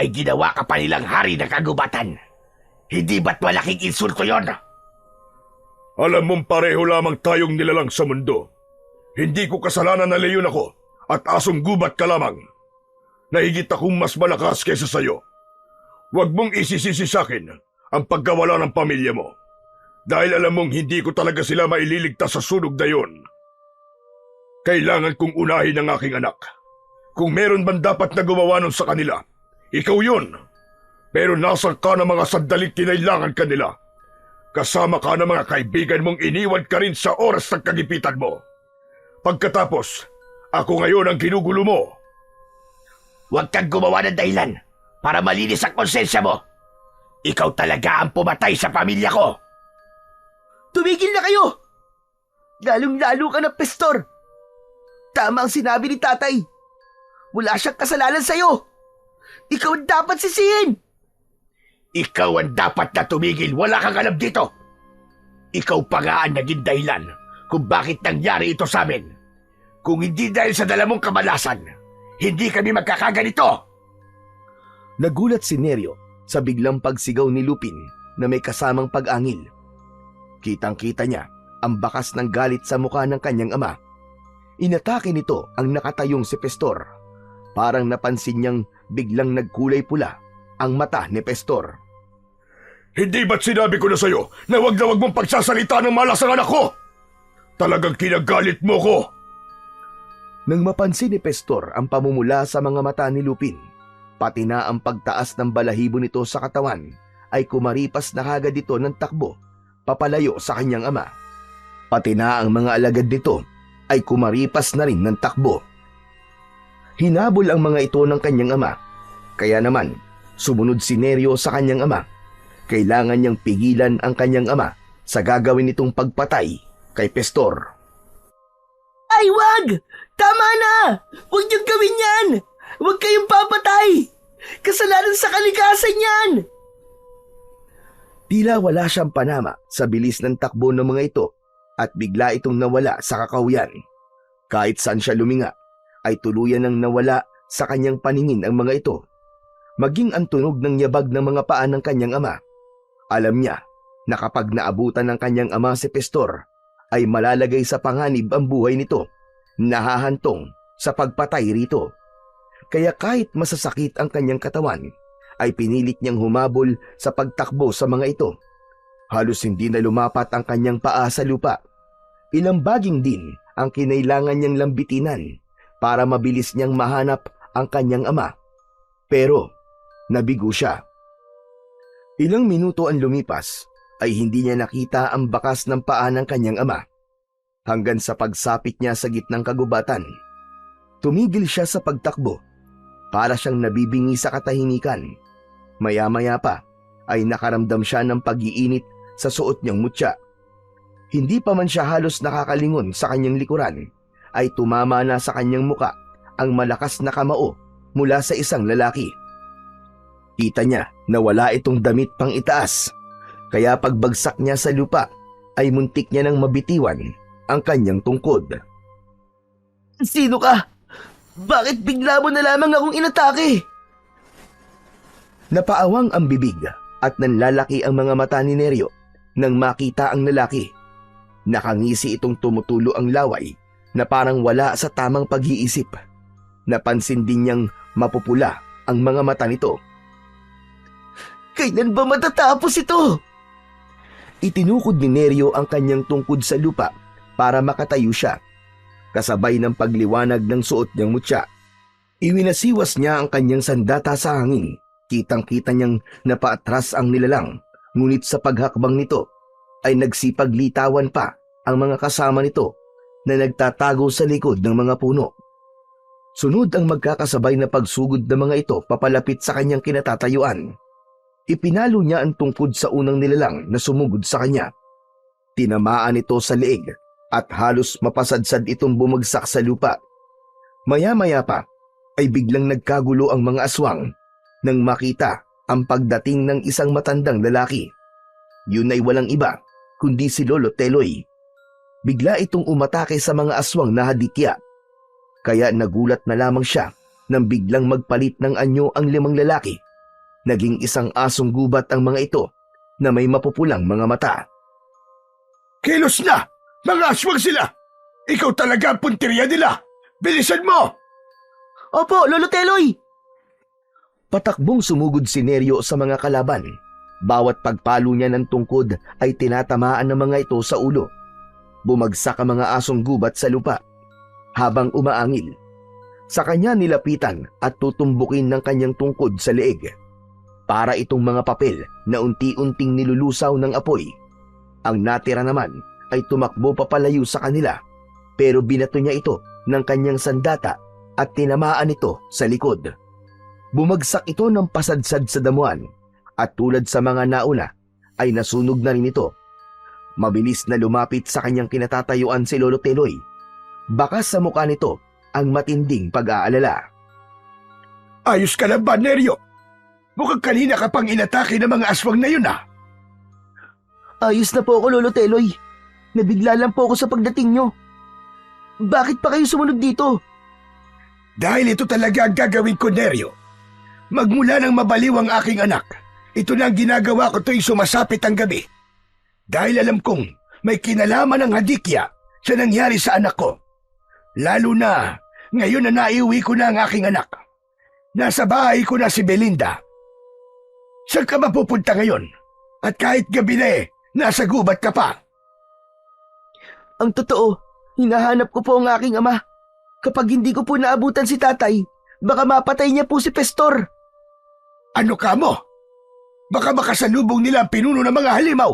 ay ginawa ka pa nilang hari ng kagubatan. Hindi ba't malaking insulto yon? Alam mong pareho lamang tayong nilalang sa mundo. Hindi ko kasalanan na leyon ako at asong gubat ka lamang. Nahigit akong mas malakas kaysa sayo. Huwag mong isisisi sa akin ang pagkawala ng pamilya mo. Dahil alam mong hindi ko talaga sila maililigtas sa sunog na yon. Kailangan kong unahin ang aking anak. Kung meron man dapat na gumawa nun sa kanila, ikaw yun. Pero nasa ka ng mga sandaling kinailangan kanila. Kasama ka ng mga kaibigan mong iniwan ka rin sa oras ng kagipitan mo. Pagkatapos, ako ngayon ang ginugulo mo. Huwag kang gumawa ng dahilan para malinis ang konsensya mo. Ikaw talaga ang pumatay sa pamilya ko. Tumigil na kayo! Lalong-lalo ka na, Pestor. Tama ang sinabi ni tatay. Wala siyang kasalanan sa'yo. Ikaw ang dapat sisihin. Ikaw ang dapat na tumigil. Wala kang alam dito. Ikaw pa nga ang naging dahilan kung bakit nangyari ito sa amin. Kung hindi dahil sa dala mong kamalasan, hindi kami magkakaganito. Nagulat si Neryo sa biglang pagsigaw ni Lupin na may kasamang pag-angil. Kitang-kita niya ang bakas ng galit sa mukha ng kanyang ama. Inatake nito ang nakatayong si Pestor. Parang napansin niyang biglang nagkulay pula ang mata ni Pestor. Hindi ba't sinabi ko na sa'yo na wag mong pagsasalita ng malas ang anak ko? Talagang kinagalit mo ko. Nang mapansin ni Pestor ang pamumula sa mga mata ni Lupin, pati na ang pagtaas ng balahibo nito sa katawan, ay kumaripas na kagad ito ng takbo, papalayo sa kanyang ama. Pati na ang mga alagad nito ay kumaripas na rin ng takbo. Hinabol ang mga ito ng kanyang ama, kaya naman sumunod si Neryo sa kanyang ama. Kailangan niyang pigilan ang kanyang ama sa gagawin nitong pagpatay kay Pestor. Ay, wag! Tama na! Huwag niyong gawin yan! Huwag kayong papatay! Kasalanan sa kalikasan yan! Tila wala siyang panama sa bilis ng takbo ng mga ito at bigla itong nawala sa kakahuyan. Kahit saan siya luminga, ay tuluyan nang nawala sa kanyang paningin ang mga ito. Maging ang tunog ng yabag ng mga paa ng kanyang ama. Alam niya na kapag naabutan ng kanyang ama si Pestor, ay malalagay sa panganib ang buhay nito, nahahantong sa pagpatay rito. Kaya kahit masasakit ang kanyang katawan, ay pinilit niyang humabol sa pagtakbo sa mga ito. Halos hindi na lumapat ang kanyang paa sa lupa. Ilang baging din ang kinailangan niyang lambitinan para mabilis niyang mahanap ang kanyang ama. Pero nabigo siya. Ilang minuto ang lumipas ay hindi niya nakita ang bakas ng paa ng kanyang ama. Hanggang sa pagsapit niya sa gitnang kagubatan, tumigil siya sa pagtakbo. Para siyang nabibingi sa katahimikan. Maya-maya pa ay nakaramdam siya ng pag-iinit sa suot niyang mutya. Hindi pa man siya halos nakakalingon sa kanyang likuran, ay tumama na sa kanyang muka ang malakas na kamao mula sa isang lalaki. Kita niya na wala itong damit pang itaas, kaya pagbagsak niya sa lupa ay muntik niya nang mabitiwan ang kanyang tungkod. Sino ka? Bakit bigla mo na lamang akong inatake? Napaawang ang bibig at nanlalaki ang mga mata ni Neryo nang makita ang lalaki. Nakangisi itong tumutulo ang laway na parang wala sa tamang pag-iisip. Napansin din niyang mapupula ang mga mata nito. Kailan ba matatapos ito? Itinukod ni Neryo ang kanyang tungkod sa lupa para makatayo siya. Kasabay ng pagliwanag ng suot niyang mutya, iwinasiwas niya ang kanyang sandata sa hangin. Kitang-kita niyang napaatras ang nilalang, ngunit sa paghakbang nito ay nagsipaglitawan pa ang mga kasama nito na nagtatago sa likod ng mga puno. Sunod ang magkakasabay na pagsugod ng mga ito papalapit sa kanyang kinatatayuan. Ipinalo niya ang tungkod sa unang nilalang na sumugod sa kanya. Tinamaan ito sa leeg at halos mapasadsad itong bumagsak sa lupa. Maya-maya pa ay biglang nagkagulo ang mga aswang nang makita ang pagdating ng isang matandang lalaki. Yun ay walang iba kundi si Lolo Teloy. Bigla itong umatake sa mga aswang na hadikya. Kaya nagulat na lamang siya nang biglang magpalit ng anyo ang 5 lalaki. Naging isang asong gubat ang mga ito na may mapupulang mga mata. Kilos na! Mga aswang sila! Ikaw talaga ang punteriya nila! Bilisan mo! Opo, Lolo Teloy! Patakbong sumugod si Neryo sa mga kalaban. Bawat pagpalo niya ng tungkod ay tinatamaan ng mga ito sa ulo. Bumagsak ang mga asong gubat sa lupa. Habang umaangil, sa kanya nilapitan at tutumbukin ng kanyang tungkod sa leeg. Para itong mga papel na unti-unting nilulusaw ng apoy. Ang natira naman ay tumakbo papalayo sa kanila, pero binato niya ito ng kanyang sandata at tinamaan ito sa likod. Bumagsak ito ng pasadsad sa damuhan at tulad sa mga nauna ay nasunog na rin ito. Mabilis na lumapit sa kanyang kinatatayuan si Lolo Teloy. Bakas sa mukha nito ang matinding pag-aalala. Ayos ka lang ba, Neryo? Mukhang kanina ka pang inatake ng mga aswang na yun, ah. Ayos na po ako, Lolo Teloy. Nabigla lang po ako sa pagdating nyo. Bakit pa kayo sumunod dito? Dahil ito talaga ang gagawin ko, Neryo. Magmula nang mabaliw ang aking anak, ito na ang ginagawa ko tuwing sumasapit ang gabi. Dahil alam kong may kinalaman ng hadikya sa nangyari sa anak ko. Lalo na ngayon na naiuwi ko na ang aking anak. Nasa bahay ko na si Belinda. Saan ka mapupunta ngayon? At kahit gabi na nasa gubat ka pa. Ang totoo, hinahanap ko po ang aking ama. Kapag hindi ko po naabutan si tatay, baka mapatay niya po si Pestor. Ano ka mo? Baka makasalubong nila ang pinuno ng mga halimaw.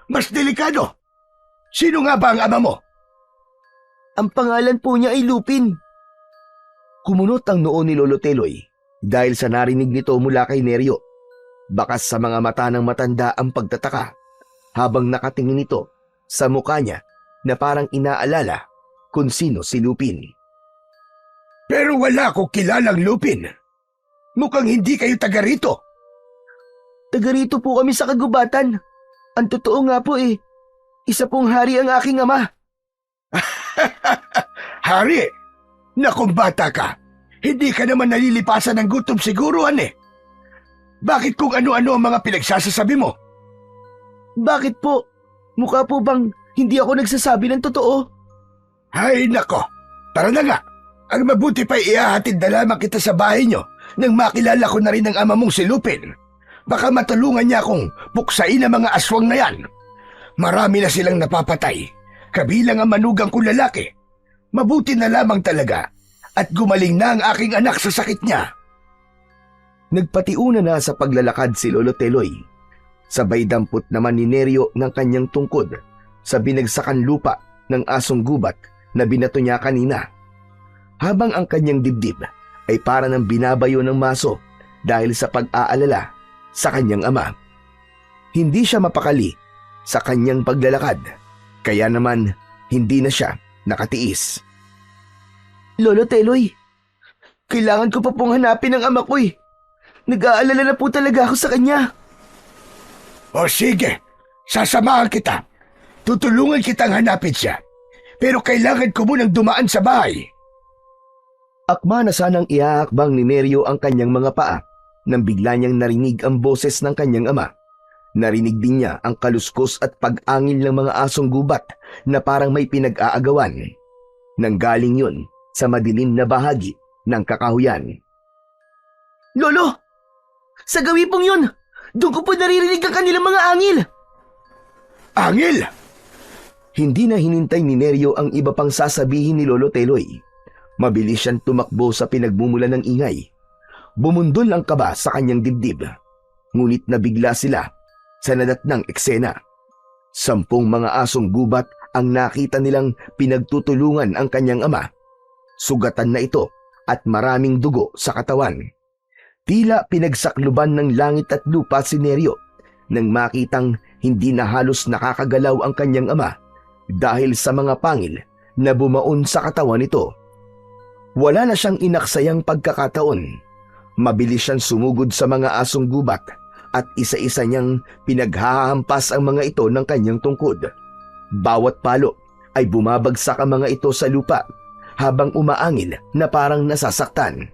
Mas delikado. Sino nga ba ang ama mo? Ang pangalan po niya ay Lupin. Kumunot ang noo ni Lolo Teloy dahil sa narinig nito mula kay Neryo. Bakas sa mga mata ng matanda ang pagtataka habang nakatingin ito sa mukha niya na parang inaalala kung sino si Lupin. Pero wala akong kilalang Lupin. Mukhang hindi kayo taga rito. Taga rito po kami sa kagubatan. Ang totoo nga po isa pong hari ang aking ama. Hari, na kung bata ka, hindi ka naman nalilipasan ng gutom siguruhan eh. Bakit kung ano-ano ang mga pinagsasasabi mo? Bakit po? Mukha po bang hindi ako nagsasabi ng totoo? Ay nako, tara na nga. Ang mabuti pa iahatid na lamang kita sa bahay nyo nang makilala ko na rin ang ama mong si Lupin. Baka matulungan niya akong buksain ang mga aswang na yan. Marami na silang napapatay, kabilang ang manugang kong lalaki. Mabuti na lamang talaga at gumaling na ang aking anak sa sakit niya. Nagpatiuna na sa paglalakad si Lolo Teloy. Sabay dampot naman ni Neryo ng kanyang tungkod sa binagsakan lupa ng asong gubat na binato niya kanina. Habang ang kanyang dibdib ay para ng binabayo ng maso dahil sa pag-aalala sa kanyang ama. Hindi siya mapakali sa kanyang paglalakad, kaya naman hindi na siya nakatiis. Lolo Teloy, kailangan ko pa pong hanapin ang ama ko Nag-aalala na po talaga ako sa kanya. O sige, sasamahan kita. Tutulungan kitang hanapin siya. Pero kailangan ko munang dumaan sa bahay. Akma na sanang iaakbang ni Neryo ang kanyang mga paa nang bigla niyang narinig ang boses ng kanyang ama. Narinig din niya ang kaluskos at pag-angil ng mga asong gubat na parang may pinag-aagawan. Nanggaling yun sa madilim na bahagi ng kakahuyan. Lolo! Sa gawi pong yun, doon ko po naririnig ang kanilang mga angil. Angil! Hindi na hinintay ni Neryo ang iba pang sasabihin ni Lolo Teloy. Mabilis siyang tumakbo sa pinagmumulan ng ingay. Bumundol ang kaba sa kanyang dibdib. Ngunit nabigla sila sa nadatnang eksena. 10 mga asong gubat ang nakita nilang pinagtutulungan ang kanyang ama. Sugatan na ito at maraming dugo sa katawan. Tila pinagsakluban ng langit at lupa si Neryo nang makitang hindi na halos nakakagalaw ang kanyang ama dahil sa mga pangil na bumaon sa katawan nito. Wala na siyang inaksayang pagkakataon. Mabilis siyang sumugod sa mga asong gubat at isa-isa niyang pinaghahampas ang mga ito ng kanyang tungkod. Bawat palo ay bumabagsak ang mga ito sa lupa habang umaangil na parang nasasaktan.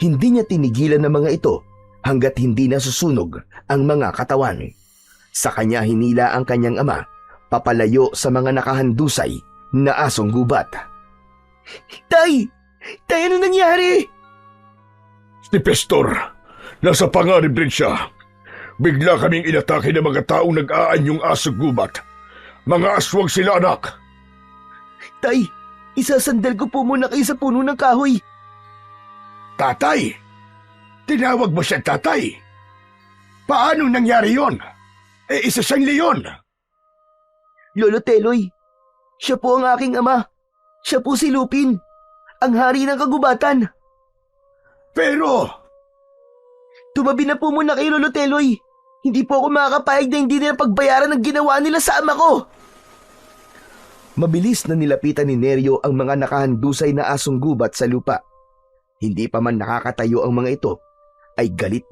Hindi niya tinigilan ang mga ito hanggat hindi nasusunog ang mga katawan. Sa kanya hinila ang kanyang ama papalayo sa mga nakahandusay na asong gubat. Tay! Tay, ano nangyari? Si Pestor, nasa panganib rin siya. Bigla kaming inatake ng mga taong nag-aanyong asong gubat. Mga aswang sila, anak. Tay, isasandal ko po muna kayo sa puno ng kahoy. Tatay? Tinawag mo siya tatay? Paano nangyari yon? Isa siyang leon. Lolo Teloy, siya po ang aking ama. Siya po si Lupin, ang hari ng kagubatan. Pero, Tumabi na po muna kayo, Lolo Teloy. Hindi po ako makakapayag na hindi nila pagbayaran ng ginawa nila sa ama ko. Mabilis na nilapitan ni Neryo ang mga nakahandusay na asong gubat sa lupa. Hindi pa man nakakatayo ang mga ito, ay galit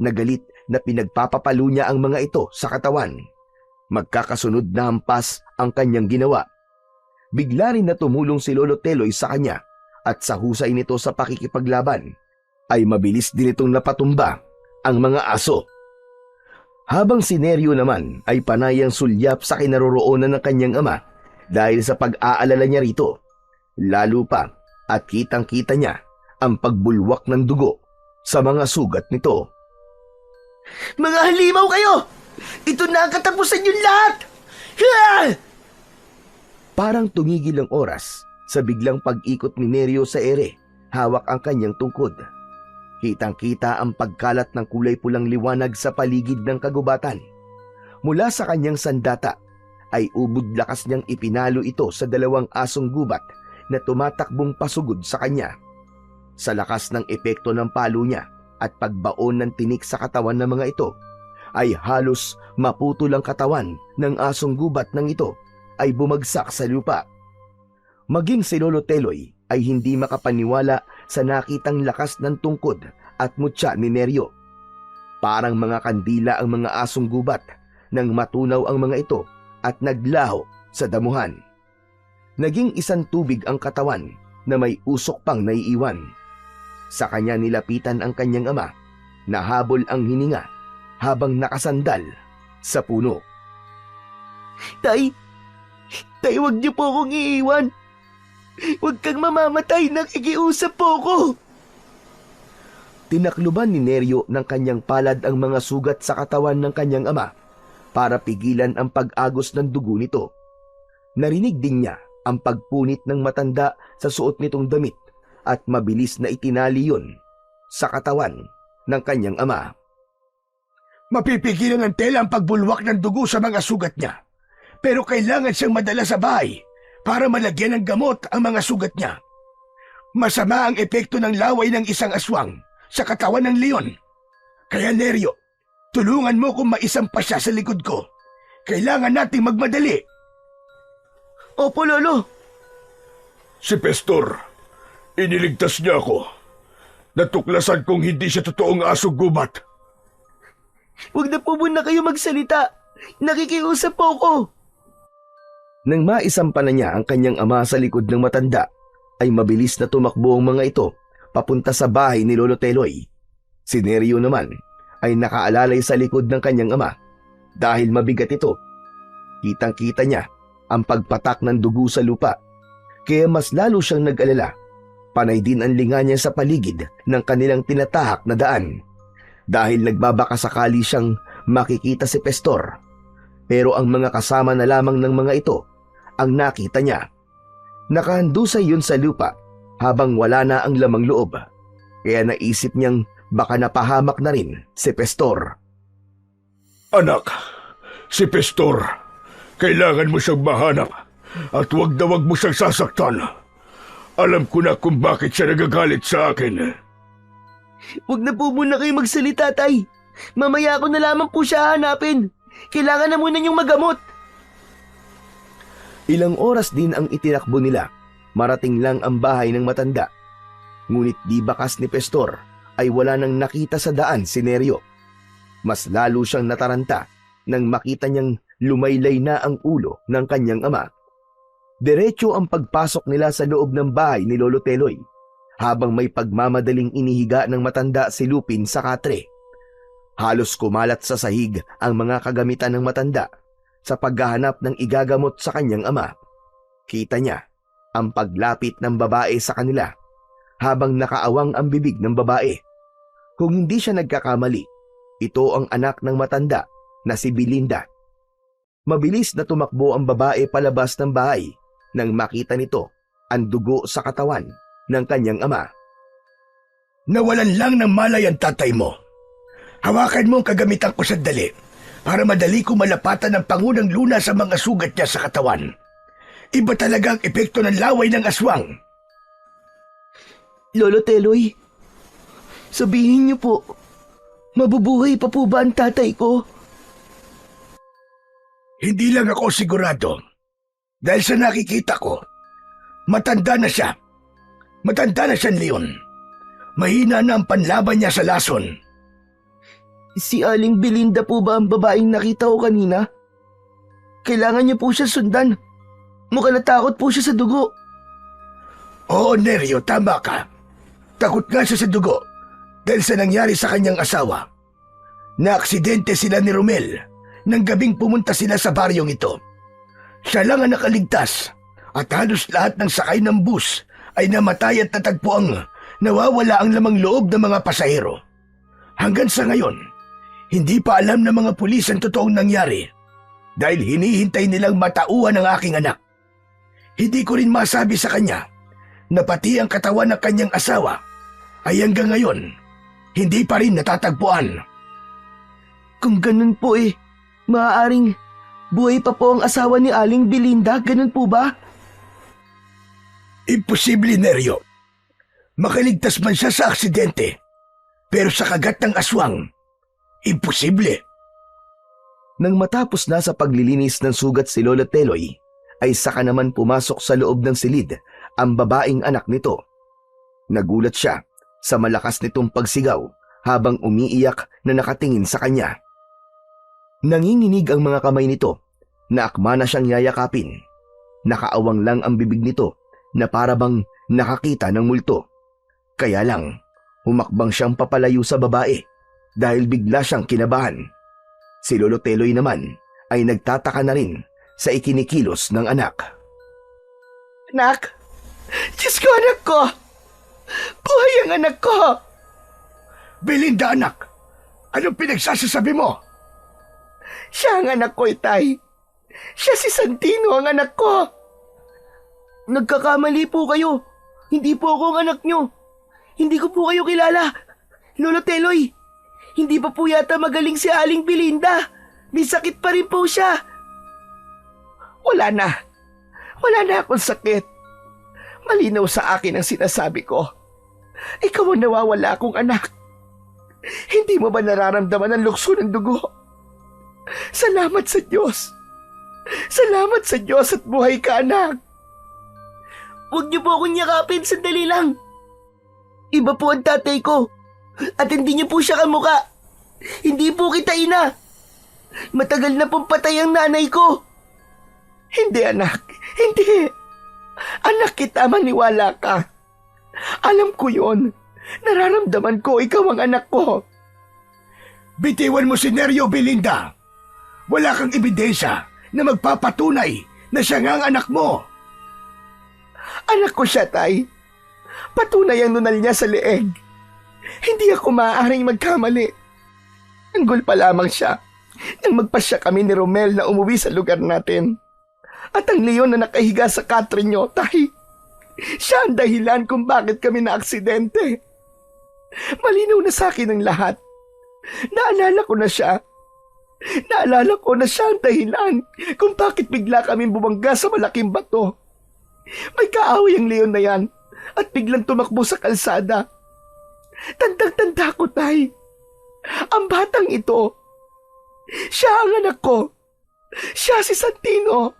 na pinagpapapalo niya ang mga ito sa katawan. Magkakasunod na hampas ang kanyang ginawa. Bigla rin na tumulong si Lolo Teloy sa kanya at sa husay nito sa pakikipaglaban, ay mabilis din itong napatumba ang mga aso. Habang si Neryo naman ay panayang sulyap sa kinaroroonan ng kanyang ama dahil sa pag-aalala niya rito. Lalo pa at kitang-kita niya ang pagbulwak ng dugo sa mga sugat nito. Mga halimaw kayo! Ito na ang katapusan yung lahat! Ha! Parang tumigil ang oras sa biglang pag-ikot ni Neryo sa ere, hawak ang kanyang tungkod. Kitang-kita ang pagkalat ng kulay pulang liwanag sa paligid ng kagubatan. Mula sa kanyang sandata ay ubod lakas niyang ipinalo ito sa 2 asong gubat na tumatakbong pasugod sa kanya. Sa lakas ng epekto ng palo niya at pagbaon ng tinik sa katawan ng mga ito, ay halos maputol ang katawan ng asong gubat ng ito ay bumagsak sa lupa. Maging si Lolo Teloy ay hindi makapaniwala sa nakitang lakas ng tungkod at mutya ni Neryo. Parang mga kandila ang mga asong gubat nang matunaw ang mga ito at naglaho sa damuhan. Naging isang tubig ang katawan na may usok pang naiiwan. Sa kanya nilapitan ang kanyang ama, nahabol ang hininga habang nakasandal sa puno. Tay, wag niyo po akong iiwan. Huwag kang mamamatay, nakikiusap po ko. Tinakluban ni Neryo ng kanyang palad ang mga sugat sa katawan ng kanyang ama para pigilan ang pag-agos ng dugo nito. Narinig din niya ang pagpunit ng matanda sa suot nitong damit at mabilis na itinali yun sa katawan ng kanyang ama. Mapipigilan ng tela ang pagbulwak ng dugo sa mga sugat niya. Pero kailangan siyang madala sa bahay para malagyan ng gamot ang mga sugat niya. Masama ang epekto ng laway ng isang aswang sa katawan ng leon. Kaya Neryo, tulungan mo kung maisampa siya sa likod ko. Kailangan nating magmadali. Opo, Lolo. Si Pestor, iniligtas niya ako. Natuklasan kong hindi siya totoong asong gubat. Huwag na po muna kayo magsalita. Nakikiusap po ko. Nang maisampa na niya ang kanyang ama sa likod ng matanda, ay mabilis na tumakbo ang mga ito papunta sa bahay ni Lolo Teloy. Si Neryo naman ay nakaalalay sa likod ng kanyang ama dahil mabigat ito. Kitang-kita niya ang pagpatak ng dugo sa lupa, kaya mas lalo siyang nag-alala. Panay din ang linga niya sa paligid ng kanilang tinatahak na daan dahil nagbabakasakali siyang makikita si Pestor. Pero ang mga kasama na lamang ng mga ito ang nakita niya. Nakahandusay yun sa lupa habang wala na ang lamang loob, kaya naisip niyang baka napahamak na rin si Pestor. Anak, si Pestor, kailangan mo siyang mahanap at wag na wag mo siyang sasaktan. Alam ko na kung bakit siya nagagalit sa akin. Huwag na po muna kayo magsalita, Tay. Mamaya ko na lamang po siya hanapin. Kailangan na muna niyong magamot. Ilang oras din ang itinakbo nila. Marating lang ang bahay ng matanda. Ngunit di bakas ni Pestor ay wala nang nakita sa daan si Neryo. Mas lalo siyang nataranta nang makita niyang lumaylay na ang ulo ng kanyang ama. Diretso ang pagpasok nila sa loob ng bahay ni Lolo Teloy habang may pagmamadaling inihiga ng matanda si Lupin sa katre. Halos kumalat sa sahig ang mga kagamitan ng matanda sa paghahanap ng igagamot sa kanyang ama. Kita niya ang paglapit ng babae sa kanila habang nakaawang ang bibig ng babae. Kung hindi siya nagkakamali, ito ang anak ng matanda na si Belinda. Mabilis na tumakbo ang babae palabas ng bahay nang makita nito ang dugo sa katawan ng kanyang ama. Nawalan lang ng malay ang tatay mo. Hawakan mo ang kagamitan ko sandali para madali ko malapatan ang pangunang luna sa mga sugat niya sa katawan. Iba talaga ang epekto ng laway ng aswang. Lolo Teloy, sabihin niyo po, mabubuhay pa po ba ang tatay ko? Hindi lang ako sigurado. Dahil sa nakikita ko, matanda na siya. Matanda na siyang leon. Mahina na ang panlaban niya sa lason. Si Aling Belinda po ba ang babaeng nakita ko kanina? Kailangan niyo po siya sundan. Mukhang natakot po siya sa dugo. Oo, Neryo, tama ka. Takot nga siya sa dugo dahil sa nangyari sa kanyang asawa. Naaksidente sila ni Romel nang gabing pumunta sila sa baryong ito. Siya lang ang nakaligtas at halos lahat ng sakay ng bus ay namatay at natagpuang nawawala ang lamang loob ng mga pasahero. Hanggang sa ngayon, hindi pa alam ng mga pulis ang totoong nangyari dahil hinihintay nilang matauhan ang aking anak. Hindi ko rin masabi sa kanya na pati ang katawan ng kanyang asawa ay hanggang ngayon hindi pa rin natatagpuan. Kung ganun po maaaring buhay pa po ang asawa ni Aling Belinda, ganun po ba? Imposible, Neryo. Makaligtas man siya sa aksidente, pero sa kagat ng aswang, imposible. Nang matapos na sa paglilinis ng sugat si Lolo Teloy, ay saka naman pumasok sa loob ng silid ang babaeng anak nito. Nagulat siya sa malakas nitong pagsigaw habang umiiyak na nakatingin sa kanya. Nanginginig ang mga kamay nito na akma na siyang yayakapin. Nakaawang lang ang bibig nito na parabang nakakita ng multo. Kaya lang, humakbang siyang papalayo sa babae dahil bigla siyang kinabahan. Si Lolo Teloy naman ay nagtataka na rin sa ikinikilos ng anak. Anak! Diyos ko, anak ko! Buhay ang anak ko! Belinda, anak, anong pinagsasasabi mo? Siya ang anak ko, Itay. Siya si Santino ang anak ko. Nagkakamali po kayo. Hindi po ako ang anak nyo. Hindi ko po kayo kilala. Lolo Teloy, hindi pa po yata magaling si Aling Belinda. May sakit pa rin po siya. Wala na. Wala na akong sakit. Malinaw sa akin ang sinasabi ko. Ikaw ang nawawala akong anak. Hindi mo ba nararamdaman ang lukso ng dugo? Salamat sa Diyos. Salamat sa Diyos at buhay ka, anak. Huwag niyo po akong yakapin, sandali lang. Iba po ang tatay ko. At hindi niyo po siya kamuka. Hindi po kita ina. Matagal na pong patay ang nanay ko. Hindi, anak. Hindi. Anak kita, maniwala ka. Alam ko yon. Nararamdaman ko ikaw ang anak ko. Bitiwan mo si Neryo, Belinda. Wala kang ebidensya na magpapatunay na siya nga ang anak mo. Anak ko siya, Tay. Patunay ang nunal niya sa leeg. Hindi ako maaaring magkamali. Anggol pa lamang siya nang magpasya kami ni Romel na umuwi sa lugar natin. At ang leon na nakahiga sa katre niyo, Tay, siya ang dahilan kung bakit kami na-aksidente. Malinaw na sa akin ang lahat. Naalala ko na siya. Naalala ko na siya ang dahilan kung bakit bigla kaming bumangga sa malaking bato. May kaaway ang leon na yan at biglang tumakbo sa kalsada. Tandang-tanda ko, Tay. Ang batang ito, siya ang anak ko. Siya si Santino.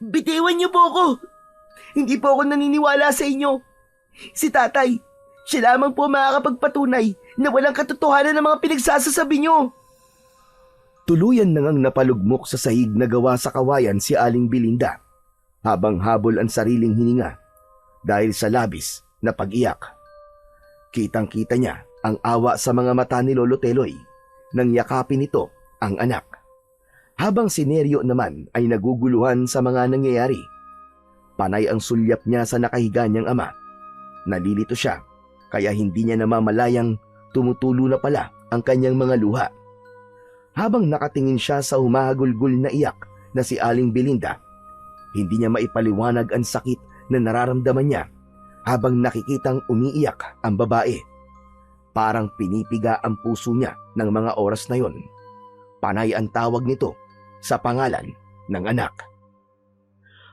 Bitiwan niyo po ako. Hindi po ako naniniwala sa inyo. Si tatay, siya lamang po makakapagpatunay na walang katotohanan ng mga pinagsasasabi niyo. Tuluyan na ngang napalugmok sa sahig na gawa sa kawayan si Aling Belinda habang habol ang sariling hininga dahil sa labis na pag-iyak. Kitang-kita niya ang awa sa mga mata ni Lolo Teloy nang yakapin nito ang anak. Habang si Neryo naman ay naguguluhan sa mga nangyayari. Panay ang sulyap niya sa nakahiga niyang ama. Nalilito siya kaya hindi niya namamalayang tumutulo na pala ang kanyang mga luha. Habang nakatingin siya sa humahagulgul na iyak na si Aling Belinda, hindi niya maipaliwanag ang sakit na nararamdaman niya habang nakikitang umiiyak ang babae. Parang pinipiga ang puso niya ng mga oras na yon. Panay ang tawag nito sa pangalan ng anak.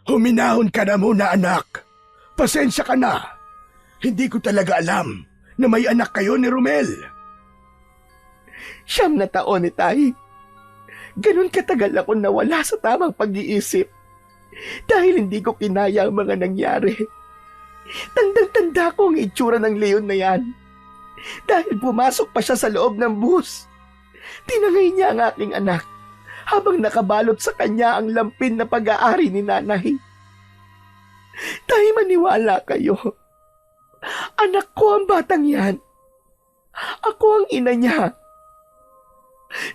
Huminahon ka na muna, anak. Pasensya ka na. Hindi ko talaga alam na may anak kayo ni Romel. 9 na taon ni Tay. Ganun katagal ako nawala sa tamang pag-iisip dahil hindi ko kinaya ang mga nangyari. Tandang-tanda ko ang itsura ng leon na yan. Dahil pumasok pa siya sa loob ng bus. Tinangay niya ang aking anak habang nakabalot sa kanya ang lampin na pag-aari ni nanay. Tay, maniwala kayo. Anak ko ang batang yan. Ako ang ina niya.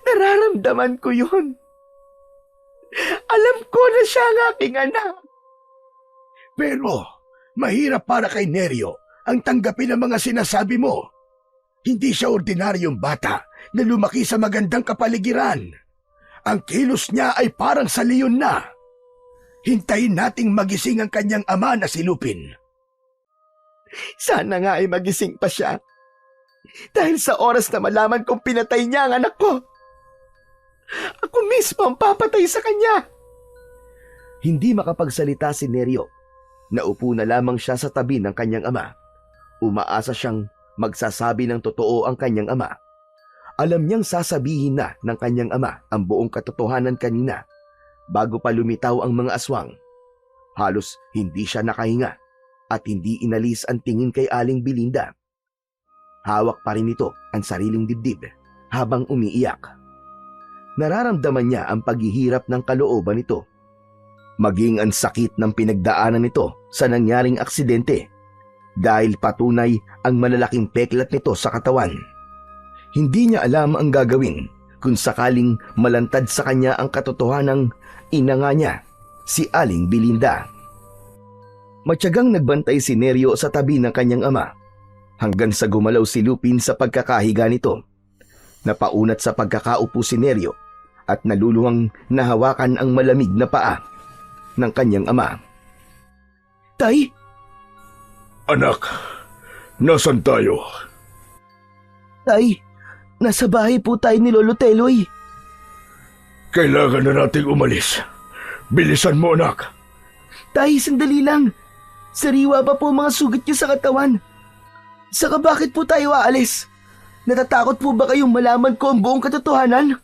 Nararamdaman ko yun. Alam ko na siya ang aking anak. Pero mahirap para kay Neryo ang tanggapin ang mga sinasabi mo. Hindi siya ordinaryong bata na lumaki sa magandang kapaligiran. Ang kilos niya ay parang sa leon na. Hintayin nating magising ang kanyang ama na si Lupin. Sana nga ay magising pa siya. Dahil sa oras na malaman kong pinatay niya ang anak ko, ako mismo ang papatay sa kanya. Hindi makapagsalita si Neryo Naupo na lamang siya sa tabi ng kanyang ama. Umaasa siyang magsasabi ng totoo ang kanyang ama. Alam niyang sasabihin na ng kanyang ama ang buong katotohanan kanina bago pa lumitaw ang mga aswang. Halos hindi siya nakahinga at hindi inalis ang tingin kay Aling Belinda. Hawak pa rin nito ang sariling dibdib habang umiiyak. Nararamdaman niya ang paghihirap ng kalooban nito. Maging ang sakit ng pinagdaanan nito sa nangyaring aksidente dahil patunay ang malalaking peklat nito sa katawan. Hindi niya alam ang gagawin kung sakaling malantad sa kanya ang katotohanang ina nga niya, si Aling Belinda. Matyagang nagbantay si Neryo sa tabi ng kanyang ama hanggang sa gumalaw si Lupin sa pagkakahiga nito. Napaunat sa pagkakaupo si Neryo at naluluhang nahawakan ang malamig na paa ng kanyang ama. Tay, Anak, nasan tayo? Tay, nasa bahay po tayo ni Lolo Teloy. Kailangan na nating umalis. Bilisan mo, anak. Tay, sandali lang. Sariwa pa po ang mga sugat niyo sa katawan. Saka bakit po tayo aalis? Natatakot po ba kayong malaman ko ang buong katotohanan?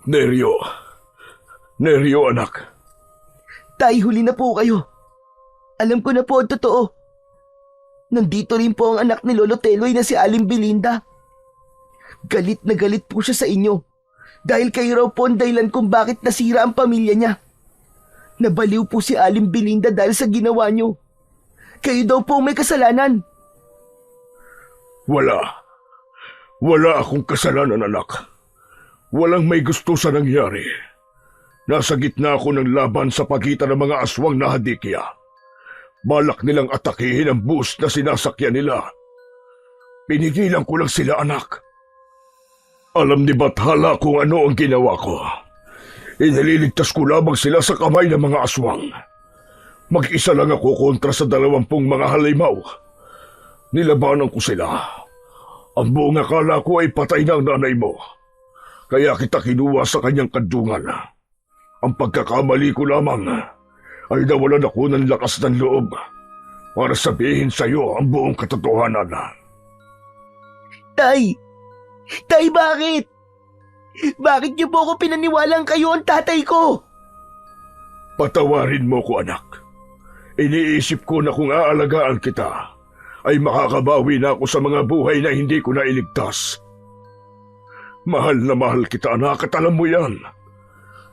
Neryo. Neryo, anak. Tay, huli na po kayo. Alam ko na po ang totoo. Nandito rin po ang anak ni Lolo Teloy na si Aling Belinda. Galit na galit po siya sa inyo. Dahil kayo raw po ang dahilan kung bakit nasira ang pamilya niya. Nabaliw po si Aling Belinda dahil sa ginawa niyo. Kayo daw po may kasalanan. Wala akong kasalanan, anak. Walang may gusto sa nangyari. Nasa gitna ako ng laban sa pagitan ng mga aswang na hadikya. Balak nilang atakihin ang bus na sinasakyan nila. Pinigilan ko lang sila, anak. Alam ni Bathala kung ano ang ginawa ko. Inililigtas ko lamang sila sa kamay ng mga aswang. Mag-isa lang ako kontra sa 20 mga halimaw. Nilabanan ko sila. Ang buong akala ko ay patay na ang nanay mo. Kaya kita kinuha sa kanyang kadungan. Ang pagkakamali ko lamang ay nawalan ako ng lakas ng loob para sabihin sa iyo ang buong katotohanan. Tay! Tay, bakit? Bakit niyo po ako pinaniwalang kayo ang tatay ko? Patawarin mo ko, anak. Iniisip ko na kung aalagaan kita, ay makakabawi na ako sa mga buhay na hindi ko nailigtas. Mahal na mahal kita, anak, at alam mo yan.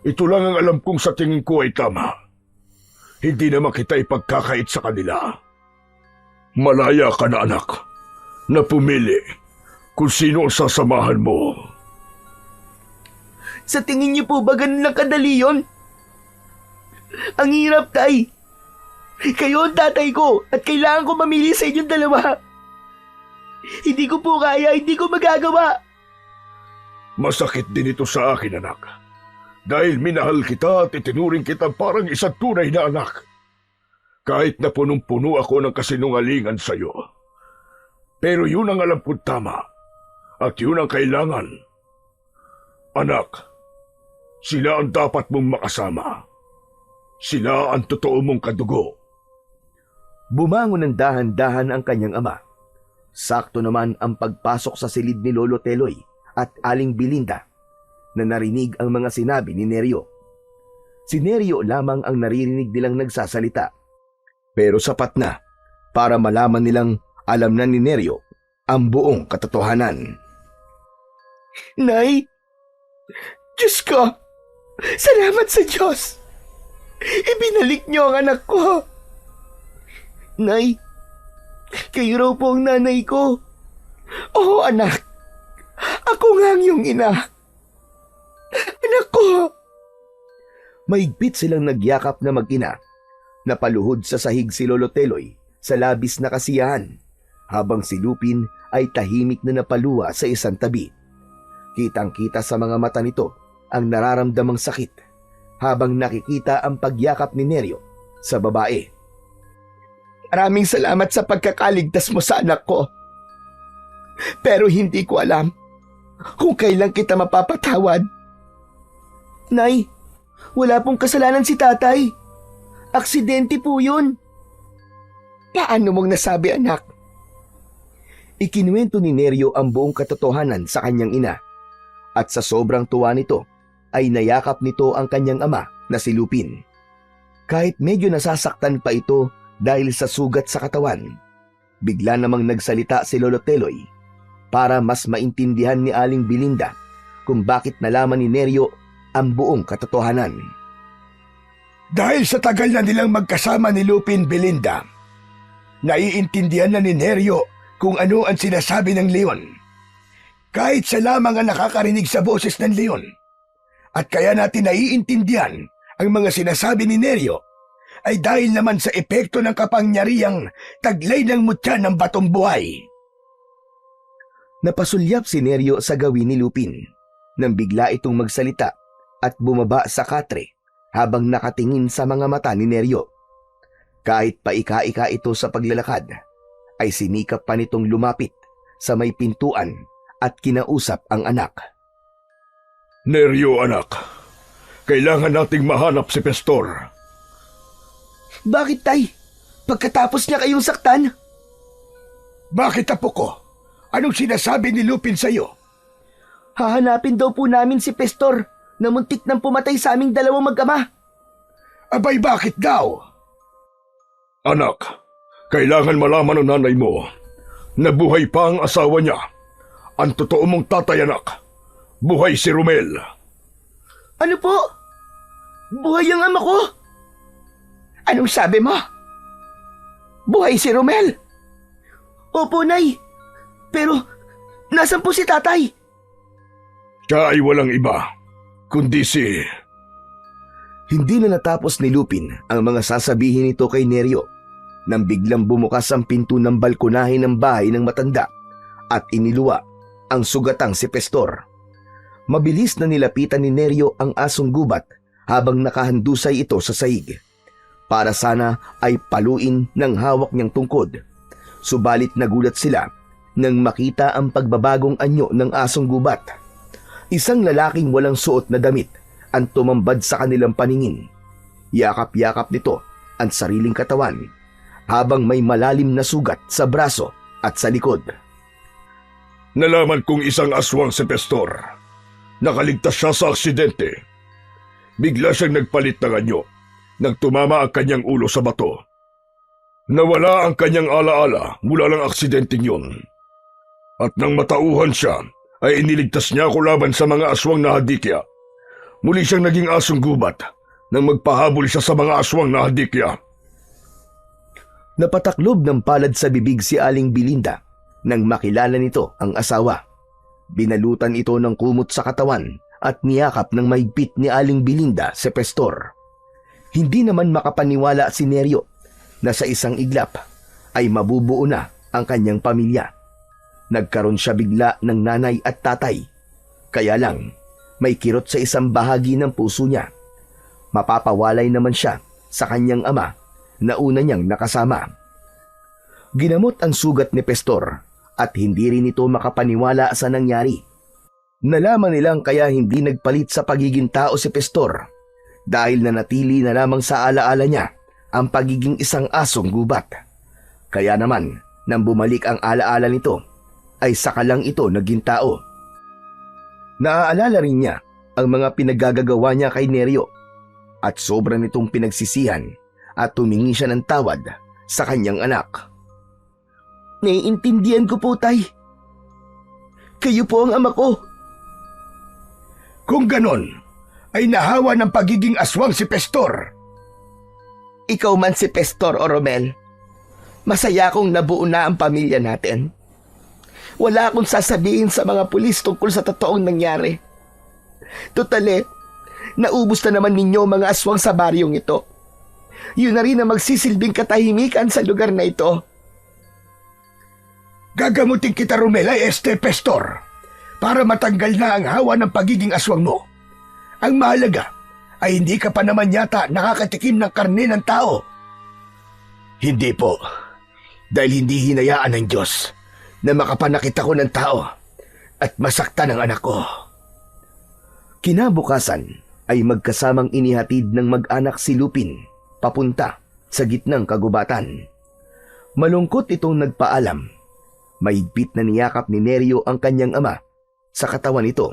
Ito lang ang alam kong sa tingin ko ay tama. Hindi naman kita ipagkakait sa kanila. Malaya ka na, anak, na pumili kung sino ang sasamahan mo. Sa tingin niyo po ba ganun lang kadali yun? Ang hirap, tay. Kayo ang tatay ko at kailangan ko mamili sa inyong dalawa. Hindi ko po kaya, hindi ko magagawa. Masakit din ito sa akin, anak. Dahil minahal kita at itinuring kita parang isang tunay na anak. Kahit na punong-puno ako ng kasinungalingan sa iyo. Pero yun ang alam kong tama. At yun ang kailangan. Anak, sila ang dapat mong makasama. Sila ang totoo mong kadugo. Bumangon ng dahan-dahan ang kanyang ama. Sakto naman ang pagpasok sa silid ni Lolo Teloy at Aling Belinda na narinig ang mga sinabi ni Neryo. Si Neryo lamang ang naririnig nilang nagsasalita. Pero sapat na para malaman nilang alam na ni Neryo ang buong katotohanan. Nay, Diyos ko, salamat sa Diyos. Ibinalik niyo ang anak ko. Nay, kayo raw po ang nanay ko. Oo, anak. Ako nga ang iyong ina. Anak ko. Mahigpit silang nagyakap na mag-ina. Napaluhod sa sahig si Lolo Teloy sa labis na kasiyahan, habang si Lupin ay tahimik na napaluwa sa isang tabi. Kitang-kita sa mga mata nito ang nararamdamang sakit habang nakikita ang pagyakap ni Neryo sa babae. Maraming salamat sa pagkakaligtas mo sa anak ko. Pero hindi ko alam kung kailan kita mapapatawad. Nay, wala pong kasalanan si tatay. Aksidente po yun. Paano mong nasabi, anak? Ikinuwento ni Neryo ang buong katotohanan sa kanyang ina. At sa sobrang tuwa nito, ay nayakap nito ang kanyang ama na si Lupin. Kahit medyo nasasaktan pa ito dahil sa sugat sa katawan, bigla namang nagsalita si Lolo Teloy para mas maintindihan ni Aling Belinda kung bakit nalaman ni Neryo ang buong katotohanan. Dahil sa tagal na nilang magkasama ni Lupin, Belinda, naiintindihan na ni Neryo kung ano ang sinasabi ng leon. Kahit siya lamang ang nakakarinig sa boses ng leon. At kaya natin naiintindihan ang mga sinasabi ni Neryo ay dahil naman sa epekto ng kapangyarihang taglay ng mutya ng batong buhay. Napasulyap si Neryo sa gawin ni Lupin nang bigla itong magsalita at bumaba sa katre habang nakatingin sa mga mata ni Neryo. Kahit paika-ika ito sa paglalakad, ay sinikap pa nitong lumapit sa may pintuan at kinausap ang anak. Neryo, anak, kailangan nating mahanap si Pestor. Bakit, Tay? Pagkatapos niya kayong saktan? Bakit, apo ko? Anong sinasabi ni Lupin sa'yo? Hahanapin daw po namin si Pestor na muntik nang pumatay sa aming dalawang mag-ama. Abay, bakit daw? Anak, kailangan malaman ng nanay mo na buhay pa ang asawa niya. Ang totoo mong tatay, anak. Buhay si Romel. Ano po? Buhay ang ama ko? Anong sabi mo? Buhay si Romel? Opo, Nay. Pero, nasan po si tatay? Siya ay walang iba, kundi si... Hindi na natapos ni Lupin ang mga sasabihin nito kay Neryo nang biglang bumukas ang pinto ng balkonahe ng bahay ng matanda at iniluwa ang sugatang si Pestor. Mabilis na nilapitan ni Neryo ang asong gubat habang nakahandusay ito sa sahig. Para sana ay paluin ng hawak niyang tungkod. Subalit nagulat sila nang makita ang pagbabagong anyo ng asong gubat. Isang lalaking walang suot na damit ang tumambad sa kanilang paningin. Yakap-yakap nito ang sariling katawan habang may malalim na sugat sa braso at sa likod. Nalaman kong isang aswang si Pestor. Nakaligtas siya sa aksidente. Bigla siyang nagpalit ng anyo nang tumama ang kanyang ulo sa bato. Nawala ang kanyang alaala mula ng aksidenteng yun. At nang matauhan siya, ay iniligtas niya ako laban sa mga aswang na hadikya. Muli siyang naging asong gubat nang magpahabol siya sa mga aswang na hadikya. Napataklob ng palad sa bibig si Aling Belinda nang makilala nito ang asawa. Binalutan ito ng kumot sa katawan at niyakap ng mahigpit ni Aling Belinda si Pestor. Hindi naman makapaniwala si Neryo na sa isang iglap ay mabubuo na ang kanyang pamilya. Nagkaroon siya bigla ng nanay at tatay. Kaya lang, may kirot sa isang bahagi ng puso niya. Mapapawalay naman siya sa kanyang ama na una niyang nakasama. Ginamot ang sugat ni Pestor at hindi rin ito makapaniwala sa nangyari. Nalaman nilang kaya hindi nagpalit sa pagiging tao si Pestor dahil nanatili na lamang sa alaala niya ang pagiging isang asong gubat. Kaya naman, nang bumalik ang alaala nito, ay saka lang ito naging tao. Naaalala rin niya ang mga pinaggagawa niya kay Neryo at sobra nitong pinagsisihan at tumingi siya ng tawad sa kanyang anak. Naiintindihan ko po, Tay. Kayo po ang ama ko. Kung ganon, ay nahawa ng pagiging aswang si Pestor. Ikaw man si Pestor o Romel, masaya kong nabuo na ang pamilya natin. Wala akong sasabihin sa mga pulis tungkol sa totoong nangyari. Tutale, naubos na naman ninyo mga aswang sa baryong ito. Yun na rin ang magsisilbing katahimikan sa lugar na ito. Gagamutin kita, Romel, ay Pestor, para matanggal na ang hawa ng pagiging aswang mo. Ang mahalaga ay hindi ka pa naman yata nakakatikim ng karne ng tao. Hindi po, dahil hindi hinayaan ng Diyos na makapanakit ako ng tao at masaktan ang anak ko. Kinabukasan ay magkasamang inihatid ng mag-anak si Lupin papunta sa gitnang kagubatan. Malungkot itong nagpaalam. Mahigpit na niyakap ni Neryo ang kanyang ama sa katawan nito.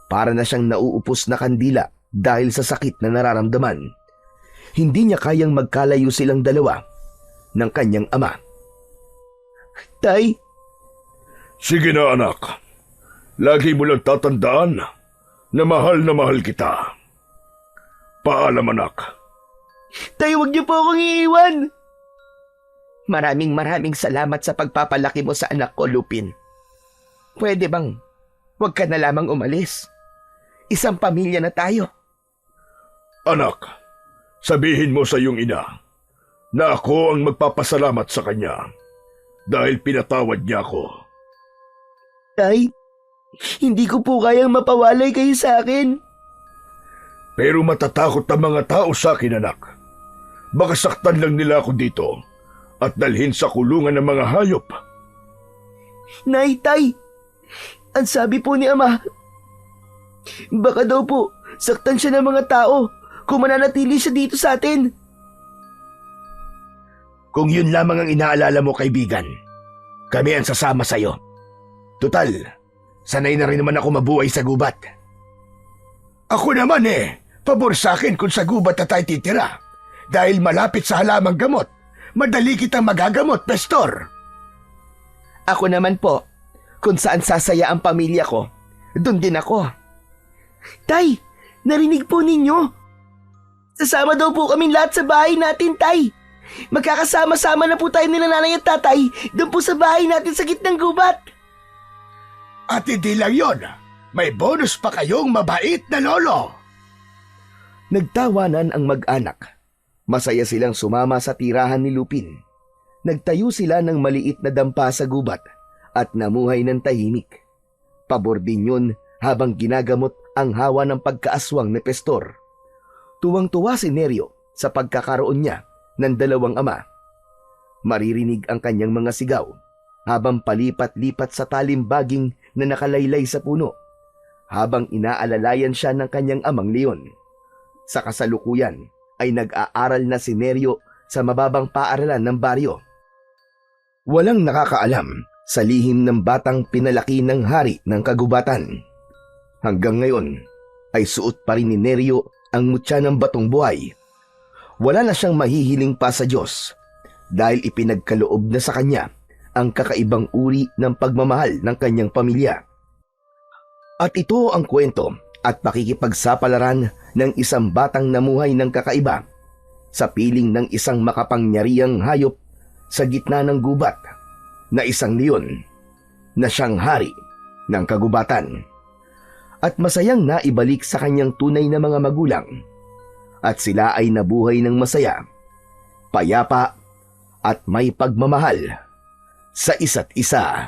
Para na siyang nauupos na kandila dahil sa sakit na nararamdaman. Hindi niya kayang magkalayo silang dalawa ng kanyang ama. Tay, Sige na anak. Lagi mo lang tatandaan na mahal kita. Paalam anak. tay, wag niyo po akong iiwan. Maraming salamat sa pagpapalaki mo sa anak ko, Lupin. Pwede bang huwag ka na lamang umalis? Isang pamilya na tayo. Anak, sabihin mo sa iyong ina na ako ang magpapasalamat sa kanya dahil pinatawad niya ako. Tay, hindi ko po kayang mapawalay kayo sa akin. Pero matatakot ang mga tao sa akin, anak. Baka saktan lang nila ako dito at dalhin sa kulungan ng mga hayop. Nay, tay, ang sabi po ni Ama, baka daw po saktan siya ng mga tao kung mananatili siya dito sa atin. Kung yun lamang ang inaalala mo, kaibigan, kami ang sasama sa'yo. Tutal, sanay na rin naman ako mabuhay sa gubat. Ako naman pabor sa akin kung sa gubat na tayo titira. Dahil malapit sa halamang gamot, madali kitang magagamot, Pastor. Ako naman po, kung saan sasaya ang pamilya ko, doon din ako. Tay, narinig po ninyo? Sasama daw po kami lahat sa bahay natin, tay. Magkakasama-sama na po tayo nila nanay at tatay doon po sa bahay natin sa gitnang gubat. At hindi lang yon, may bonus pa kayong mabait na lolo. Nagtawanan ang mag-anak. Masaya silang sumama sa tirahan ni Lupin. Nagtayo sila ng maliit na dampa sa gubat at namuhay ng tahimik. Pabor din yun habang ginagamot ang hawa ng pagkaaswang ni Pastor. Tuwang-tuwa si Neryo sa pagkakaroon niya ng dalawang ama. Maririnig ang kanyang mga sigaw habang palipat-lipat sa talimbaging na nakalaylay sa puno habang inaalalayan siya ng kanyang amang leon. Sa kasalukuyan ay nag-aaral na si Neryo sa mababang paaralan ng baryo. Walang nakakaalam sa lihim ng batang pinalaki ng hari ng kagubatan. Hanggang ngayon ay suot pa rin ni Neryo ang mutya ng batong buhay. Wala na siyang mahihiling pa sa Diyos dahil ipinagkaloob na sa kanya ang kakaibang uri ng pagmamahal ng kanyang pamilya. At ito ang kwento at pakikipagsapalaran ng isang batang namuhay ng kakaiba sa piling ng isang makapangyarihang hayop sa gitna ng gubat na isang leon na siyang hari ng kagubatan. At masayang naibalik sa kanyang tunay na mga magulang at sila ay nabuhay ng masaya, payapa at may pagmamahal sa isa't isa.